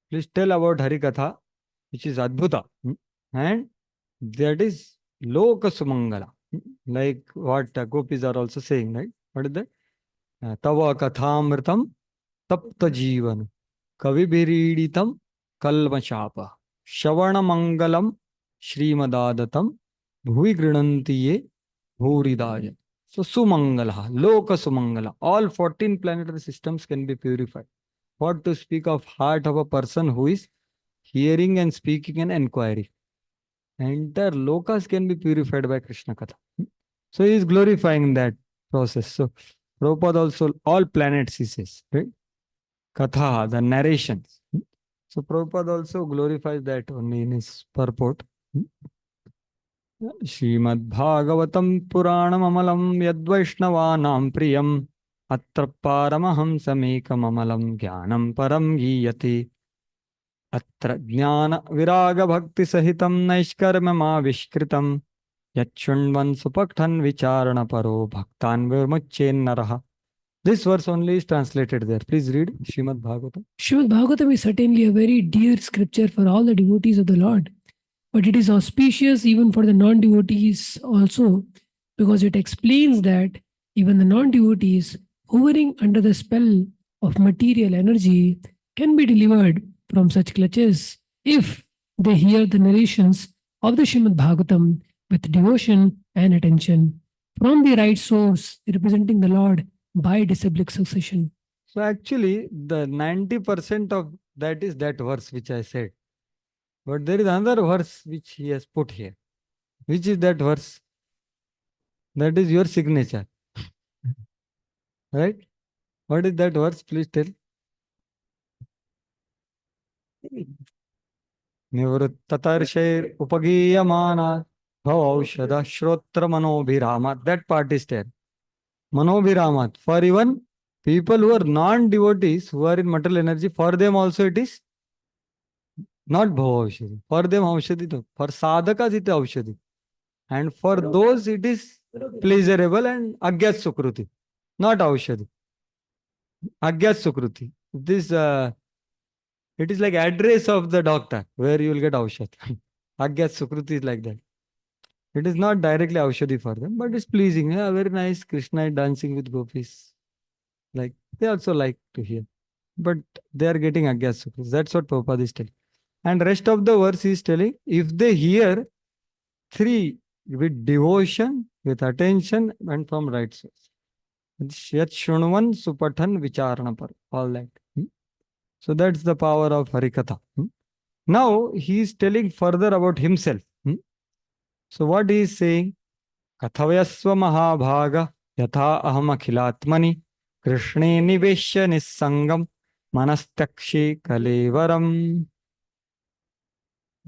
Please tell about Harikatha, which is Adbhuta. And that is Loka Sumangala. Like what gopis are also saying, right? What is that? Tava Kathamritam Tapta Jivan Kavibiriditam Kalmachapa Shavana Mangalam Srimadatam Bhuvi Grinantiye Bhuridaya. So Sumangala, Loka Sumangala. All 14 planetary systems can be purified. What to speak of heart of a person who is hearing and speaking and inquiry. Entire lokas can be purified by Krishna Katha. So he is glorifying that process. So Prabhupada also, all planets he says, right? Katha, the narrations. So Prabhupada also glorifies that only in his purport. Srimad Bhagavatam Puranam Amalam Yadvaishnavānam Priyam Atra Paramaham Samekam Amalam Jnanam Param Giyati Atra Jnana Viraga Bhakti Sahitam Naishkarma Vishkritam Yachunvan Supaktan Vicharana Paro Bhaktan Virmuchen Naraha. This verse only is translated there. Please read Srimad Bhagavatam. Srimad Bhagavatam is certainly a very dear scripture for all the devotees of the Lord, but it is auspicious even for the non-devotees also, because it explains that even the non-devotees hovering under the spell of material energy can be delivered from such clutches if they hear the narrations of the Srimad Bhagavatam with devotion and attention from the right source representing the Lord by disciplic succession. So actually, the 90% of that is that verse which I said. But there is another verse which he has put here. Which is that verse? That is your signature. Right? What is that verse? Please tell. Nivruttatarshir upagiyamana bhavaushada shrotra manobhirama. That part is there. Manobhiramat. For even people who are non-devotees, who are in material energy, for them also it is not bhavaushadi. For them aushadi no. For sadhakas it is aushadi. And for those it is pleasurable and agyat sukruti. Not aushadi. Agyat sukruti. This it is like address of the doctor where you will get aushad. Agyat sukruti is like that. It is not directly aushadi for them, but it's pleasing. Yeah, very nice. Krishna dancing with gopis. Like they also like to hear. But they are getting agyat sukruti. That's what Prabhupada is telling. And rest of the verse is telling, if they hear three with devotion, with attention, and from right source. Yat Shunvan Supathan Vicharanapar. All that. So that's the power of Harikatha. Now he is telling further about himself. So what he is saying? Kathavayasva Mahabhaga Yatha Aham Akhilatmani Krishne Niveshya Nissangam Manastakshe Kalevaram.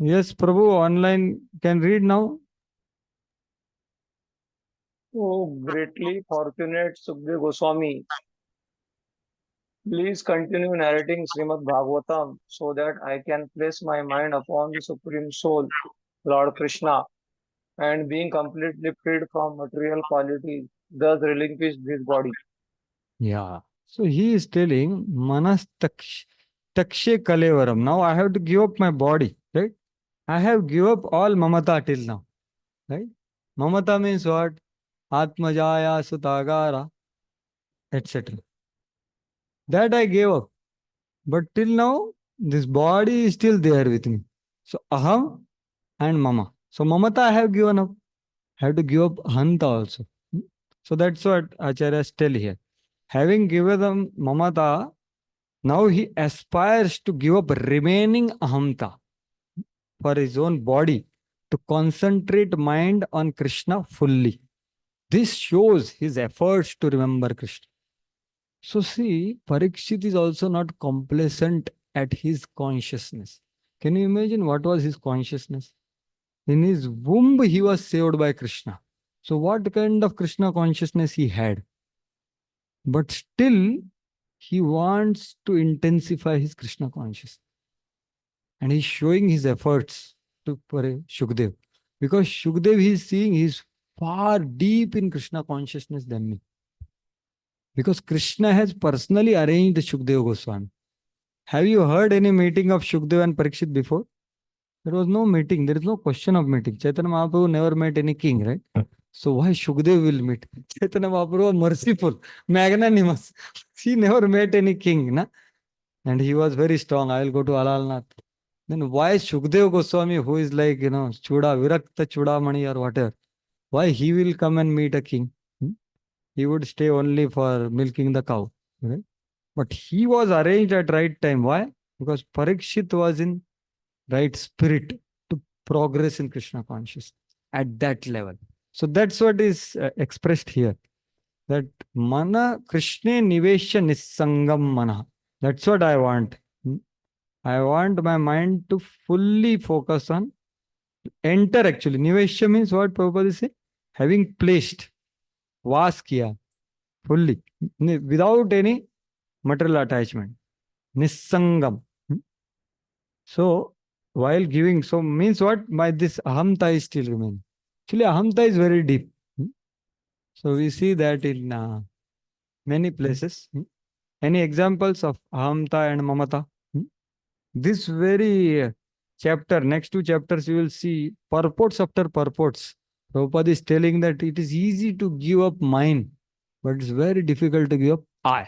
Yes, Prabhu, online can read now. Oh, greatly fortunate Sukdev Goswami. Please continue narrating Srimad Bhagavatam so that I can place my mind upon the Supreme Soul, Lord Krishna, and being completely freed from material qualities, thus relinquish this body. Yeah. So he is telling Manas Takshe Kalevaram. Now I have to give up my body, right? I have given up all mamata till now, right? Mamata means what? Atmajaya Sutagara, etc. That I gave up. But till now, this body is still there with me. So Aham and Mama. So Mamata I have given up. I have to give up Hanta also. So that's what Acharyas tell here. Having given them Mamata, now he aspires to give up remaining Ahamta for his own body, to concentrate mind on Krishna fully. This shows his efforts to remember Krishna. So see, Parikshit is also not complacent at his consciousness. Can you imagine what was his consciousness? In his womb, he was saved by Krishna. So what kind of Krishna consciousness he had? But still, he wants to intensify his Krishna consciousness. And he's showing his efforts to Shukdev. Because Shukdev, he is seeing, he is far deep in Krishna consciousness than me. Because Krishna has personally arranged Shukdev Goswami. Have you heard any meeting of Shukdev and Parikshit before? There was no meeting. There is no question of meeting. Chaitanya Mahaprabhu never met any king, right? So why Shukdev will meet? Chaitanya Mahaprabhu was merciful, magnanimous. He never met any king, na? And he was very strong. I will go to Alalnath. Then why Shukdev Goswami, who is like, Chuda, Virakta Chudamani or whatever, why he will come and meet a king? He would stay only for milking the cow, right? But he was arranged at right time. Why? Because Parikshit was in right spirit to progress in Krishna consciousness at that level. So that's what is expressed here. That mana Krishna nivesha nissangam mana. That's what I want. I want my mind to fully focus on enter actually. Nivesha means what Prabhupada is saying? Having placed, vas kiya, fully, without any material attachment. Nissangam. So, while giving, so means what? My this ahamta is still remaining. Actually, ahamta is very deep. So, we see that in many places. Any examples of ahamta and mamata? This very chapter, next two chapters, you will see purports after purports. Prabhupada is telling that it is easy to give up mine, but it's very difficult to give up I.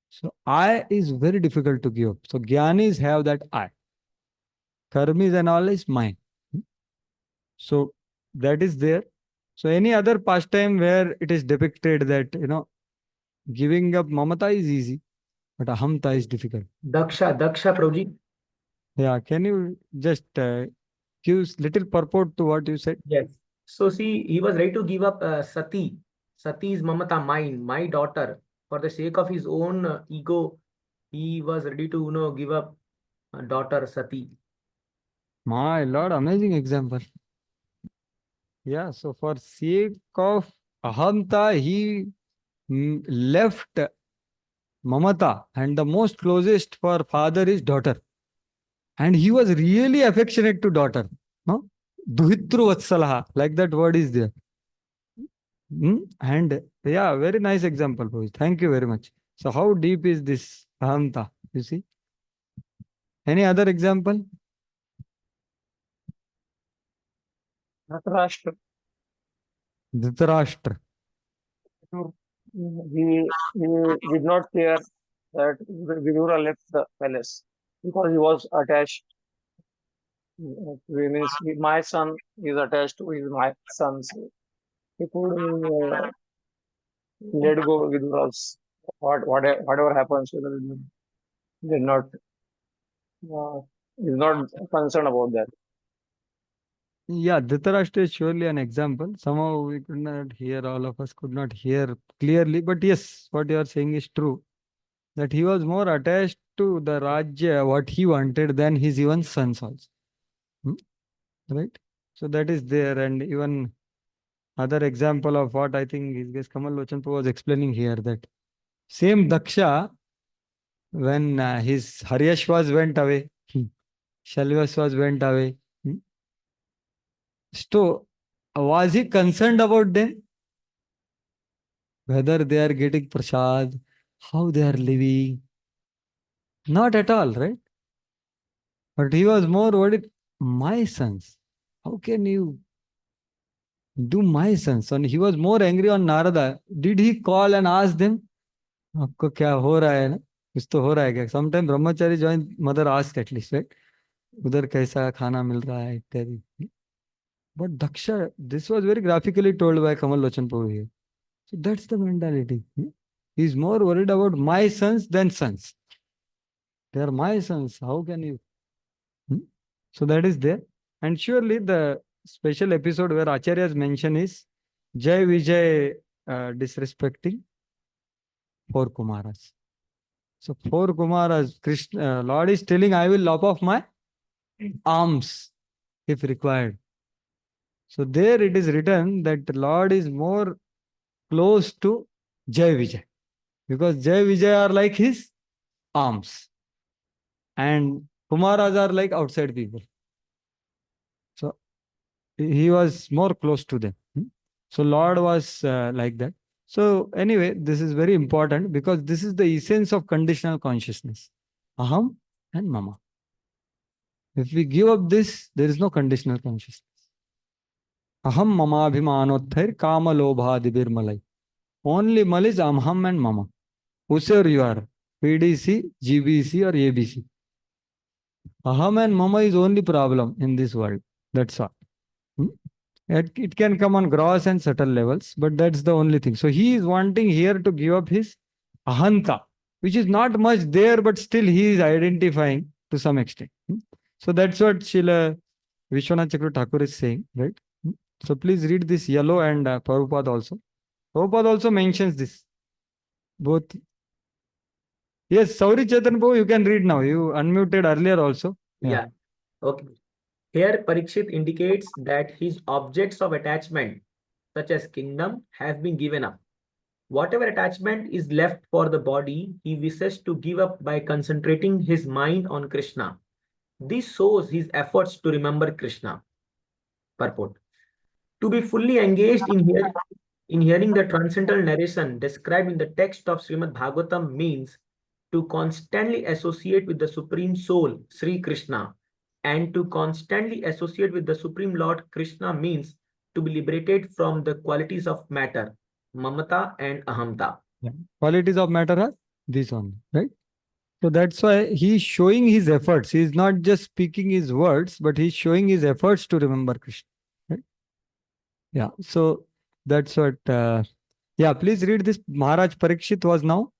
So I is very difficult to give up. So Gyanis have that I. Karmis and all is mine. So that is there. So any other pastime where it is depicted that, giving up mamata is easy, but ahamta is difficult. Daksha, Prabhuji. Yeah, can you just give little purport to what you said? Yes. So see, he was ready to give up Sati. Sati is Mamata, mine, my daughter. For the sake of his own ego, he was ready to give up daughter Sati. My Lord, amazing example. Yeah, so for sake of ahamta, he left mamata, and the most closest for father is daughter. And he was really affectionate to daughter. No? Duhitru Vatsalaha, like that word is there. And yeah, very nice example, Bhoj. Thank you very much. So how deep is this ahamta? You see? Any other example? Dhritarashtra. Dhritarashtra. He did not care that Vidura left the palace because he was attached. Means my son is attached to my sons. He could let go Vidura's whatever happens, did not is not concerned about that. Yeah, Dhritarashtra is surely an example. Somehow we could not hear, all of us could not hear clearly. But yes, what you are saying is true. That he was more attached to the Rajya, what he wanted, than his even sons also. Right? So that is there. And even other example of what I think his guest Kamal Lochanpu was explaining here, that same Daksha, when his Haryashvas went away, Shalvasvas went away. So, was he concerned about them? Whether they are getting prasad, how they are living? Not at all, right? But he was more worried, my sons. How can you do my sons? And he was more angry on Narada. Did he call and ask them? आपको क्या हो रहा है ना? कुछ तो हो रहा है क्या? Sometimes brahmachari join, mother ask at least, right? उधर कैसा खाना मिल रहा है इत्यादि. But Daksha, this was very graphically told by Kamal Lochan Prabhu here. So that's the mentality. He's more worried about my sons than sons. They are my sons. How can you? So that is there. And surely the special episode where Acharya's mention is Jai Vijay disrespecting four Kumaras. So four Kumaras, Krishna, Lord is telling, I will lop off my arms if required. So there it is written that the Lord is more close to Jai Vijay, because Jai Vijay are like his arms and Kumaras are like outside people. he was more close to them. So Lord was like that. So anyway, this is very important because this is the essence of conditional consciousness. Aham and mama. If we give up this, there is no conditional consciousness. Aham mama abhimanothair kama lobhadibir malai. Only mal is aham and mama. Whosoever you are, PDC, GBC or ABC. Aham and mama is only problem in this world. That's all. It can come on gross and subtle levels, but that's the only thing. So he is wanting here to give up his ahanta, which is not much there, but still he is identifying to some extent. So that's what Srila Vishwanath Chakra Thakur is saying, right? So please read this yellow and Prabhupada also. Prabhupada also mentions this. Both. Yes, Sauri Chetan Prabhu, you can read now. You unmuted earlier also. Yeah. Okay. Here, Parikshit indicates that his objects of attachment, such as kingdom, have been given up. Whatever attachment is left for the body, he wishes to give up by concentrating his mind on Krishna. This shows his efforts to remember Krishna. Purport. To be fully engaged in hearing the transcendental narration described in the text of Srimad Bhagavatam means to constantly associate with the Supreme Soul, Sri Krishna. And to constantly associate with the Supreme Lord Krishna means to be liberated from the qualities of matter, mamata and ahamta. Yeah. Qualities of matter are these only, right? So that's why he's showing his efforts. He's not just speaking his words, but he's showing his efforts to remember Krishna. Right? Yeah. So that's what. Yeah. Please read this. Maharaj Parikshit was now.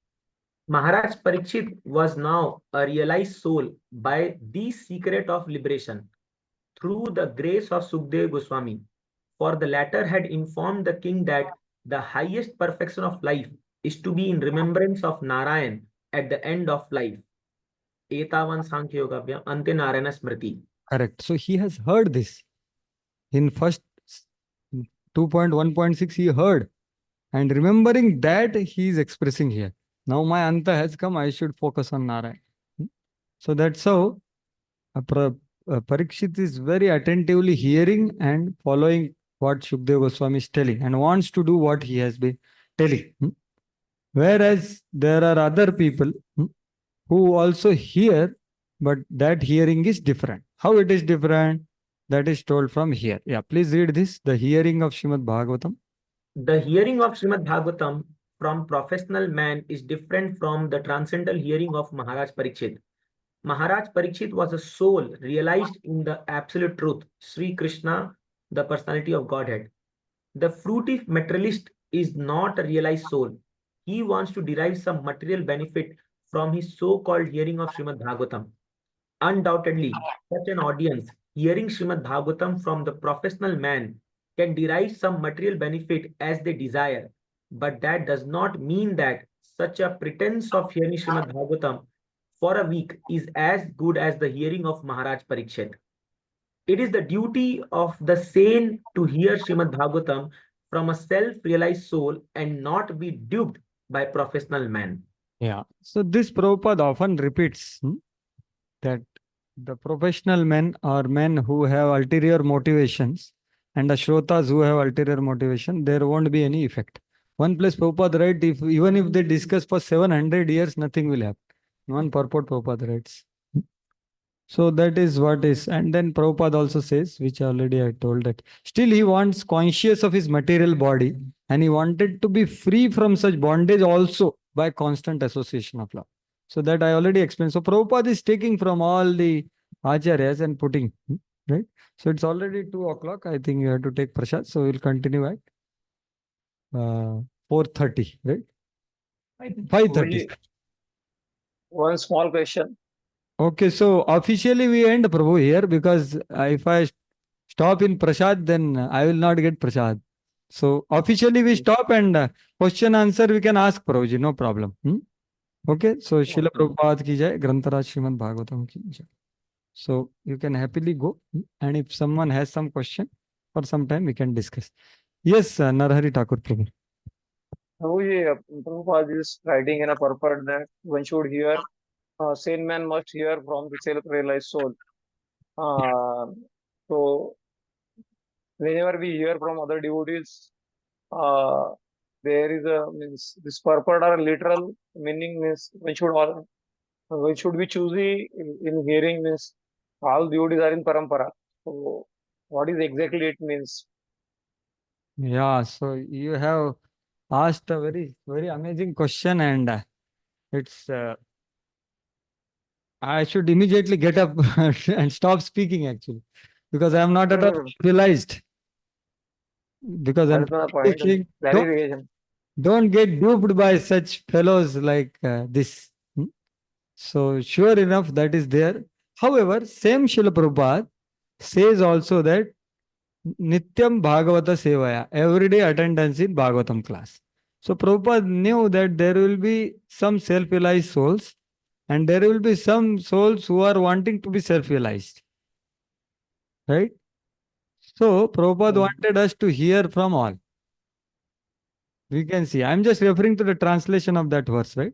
Maharaj Parikshit was now a realized soul by the secret of liberation through the grace of Sukdev Goswami. For the latter had informed the king that the highest perfection of life is to be in remembrance of Narayan at the end of life. Etavan Sankhya Yogavya Ante Narayana Smriti. Correct. So he has heard this. In first 2.1.6, he heard. And remembering that, he is expressing here. Now my Anta has come, I should focus on Narayan. So that's how Parikshit is very attentively hearing and following what Shukdev Goswami is telling and wants to do what he has been telling. Whereas there are other people who also hear, but that hearing is different. How it is different? That is told from here. Yeah, please read this. The hearing of Srimad Bhagavatam. The hearing of Srimad Bhagavatam from professional man is different from the transcendental hearing of Maharaj Parikshit. Maharaj Parikshit was a soul realized in the absolute truth, Sri Krishna, the personality of Godhead. The fruitive materialist is not a realized soul. He wants to derive some material benefit from his so-called hearing of Srimad Bhagavatam. Undoubtedly, such an audience hearing Srimad Bhagavatam from the professional man can derive some material benefit as they desire, but that does not mean that such a pretense of hearing Srimad Bhagavatam for a week is as good as the hearing of Maharaj Parikshit. It is the duty of the sane to hear Srimad Bhagavatam from a self-realized soul and not be duped by professional man. Yeah. So this Prabhupada often repeats that the professional men are men who have ulterior motivations and the shrotas who have ulterior motivation, there won't be any effect. One place Prabhupada writes, even if they discuss for 700 years, nothing will happen. One purport Prabhupada writes. So that is what is. And then Prabhupada also says, which already I told, that still he wants conscious of his material body and he wanted to be free from such bondage also by constant association of love. So that I already explained. So Prabhupada is taking from all the acharyas and putting, right? So it's already 2 o'clock. I think you have to take prasad. So we'll continue at 4:30, right? 5:30. Only one small question. Okay, so officially we end Prabhu here because if I stop in Prasad, then I will not get Prasad. So officially we stop and question answer we can ask Prabhuji, no problem. Okay, so Srila Prabhupada ki jai, Grantaraj Srimad Bhagavatam ki jai. So you can happily go, and if someone has some question, for some time we can discuss. Yes, Narhari Thakur Prabhu. Prabhupada is writing in a purport that one should hear, sane man must hear from the self-realized soul. So whenever we hear from other devotees, uh, there is a means this purport or literal meaning means we should be choosy in hearing means all devotees are in parampara. So what is exactly it means? Yeah, so you have asked a very, very amazing question, and it's I should immediately get up and stop speaking actually, because I am not at all Hmm, realized. Because that I'm is not the point. saying, Clarification. don't get duped by such fellows like this. Hmm? So sure enough, that is there. However, same Srila Prabhupada says also that Nityam Bhagavata Sevaya, everyday attendance in Bhagavatam class. So Prabhupada knew that there will be some self-realized souls and there will be some souls who are wanting to be self-realized. Right? So Prabhupada Hmm. wanted us to hear from all. We can see. I'm just referring to the translation of that verse, right?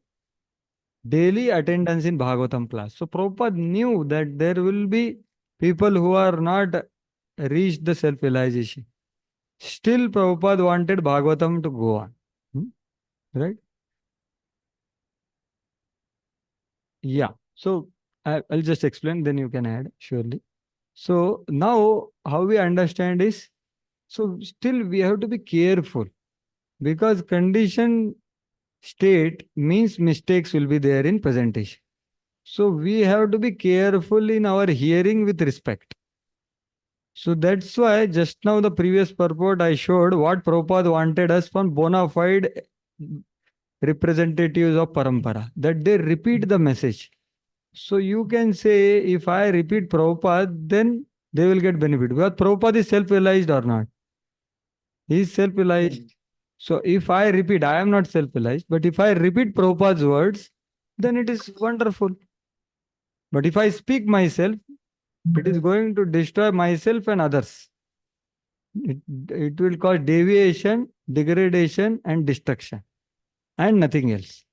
Daily attendance in Bhagavatam class. So Prabhupada knew that there will be people who are not reached the self-realization. Still, Prabhupada wanted Bhagavatam to go on. Hmm? Right? Yeah. So I'll just explain, then you can add, surely. So now how we understand is, so still we have to be careful because condition state means mistakes will be there in presentation. So we have to be careful in our hearing with respect. So that's why just now the previous purport I showed what Prabhupada wanted us from bona fide representatives of Parampara, that they repeat the message. So you can say, if I repeat Prabhupada, then they will get benefit. Because Prabhupada is self-realized or not? He is self-realized. Hmm. So if I repeat, I am not self-realized, but if I repeat Prabhupada's words, then it is wonderful. But if I speak myself, it is going to destroy myself and others. It will cause deviation, degradation, and destruction, and nothing else.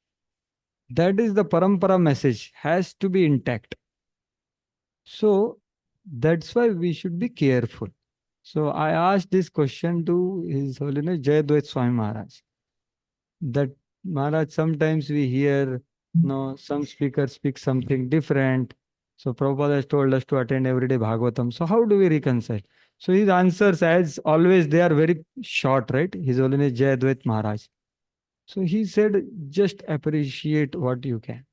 That is the parampara message, has to be intact. So that's why we should be careful. So I asked this question to His Holiness Jayadvait Swami Maharaj. That Maharaj, sometimes we hear, no, some speakers speak something different. So Prabhupada has told us to attend everyday Bhagavatam. So how do we reconcile? So his answers, as always, they are very short, right? His Holiness Jayadvait Maharaj. So he said, just appreciate what you can.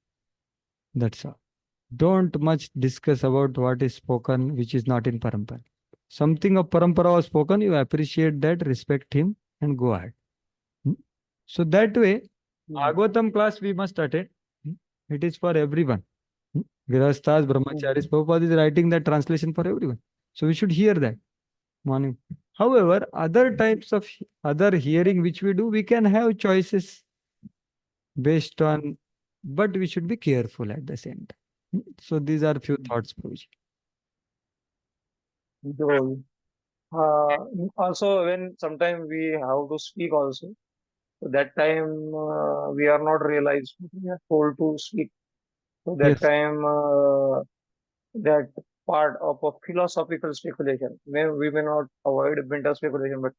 That's all. Don't much discuss about what is spoken, which is not in parampara. Something of parampara was spoken, you appreciate that, respect him, and go ahead. Hmm? So that way, Hmm. Bhagavatam class we must attend. Hmm? It is for everyone. Hmm? Grihasthas, Hmm. Brahmacharis, Prabhupada is writing that translation for everyone. So we should hear that morning. However, other types of other hearing which we do, we can have choices based on, but we should be careful at the same time. Hmm? So these are few thoughts, Prabhuji. So, also when sometime we have to speak also, so that time we are not realized we are told to speak. So that Yes. time that part of a philosophical speculation. We may not avoid mental speculation, but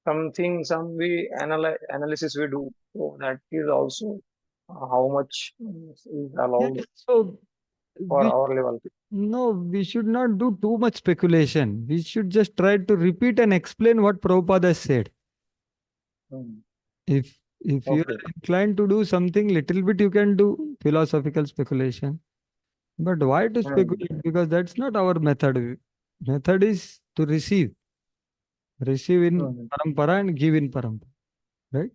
something, some we analysis we do. So that is also how much is Yeah. allowed So for we our level. no, we should not do too much speculation. We should just try to repeat and explain what Prabhupada has said. Hmm. If you Okay. are inclined to do something little bit, you can do philosophical speculation. But why to Hmm. speculate? Because that's not our method. Method is to receive in Hmm. parampara and give in parampara, right?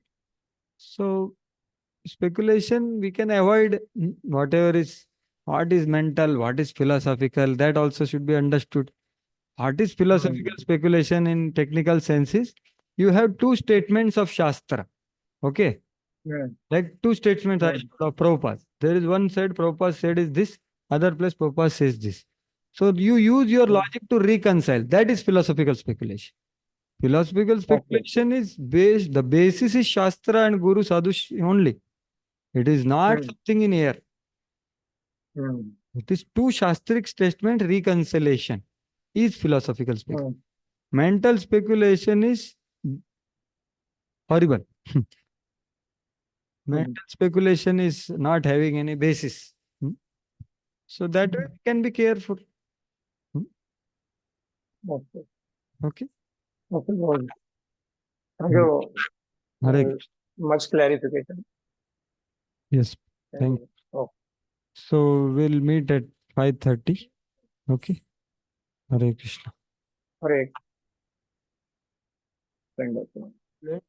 So speculation we can avoid. Whatever is, what is mental, what is philosophical, that also should be understood. What is philosophical Hmm. speculation in technical senses? You have two statements of Shastra. Okay. Hmm. Like two statements I Hmm. showed of Prabhupada. There is one side Prabhupada said is this, other place Prabhupada says this. So you use your Hmm. logic to reconcile. That is philosophical speculation. Philosophical Okay. speculation is based, the basis is Shastra and Guru Sadhu only. It is not Hmm. something in air. Hmm. It is two Shastric statement reconciliation is philosophical Hmm. speculation. Mental speculation is horrible. Mental speculation is not having any basis. So that way we can be careful. Okay. Okay. Okay, good. Thank you. Hare Uh, much clarification. Yes. Thank you. Okay. So we'll meet at 5:30. Okay. Hare Krishna. Hare. Thank you.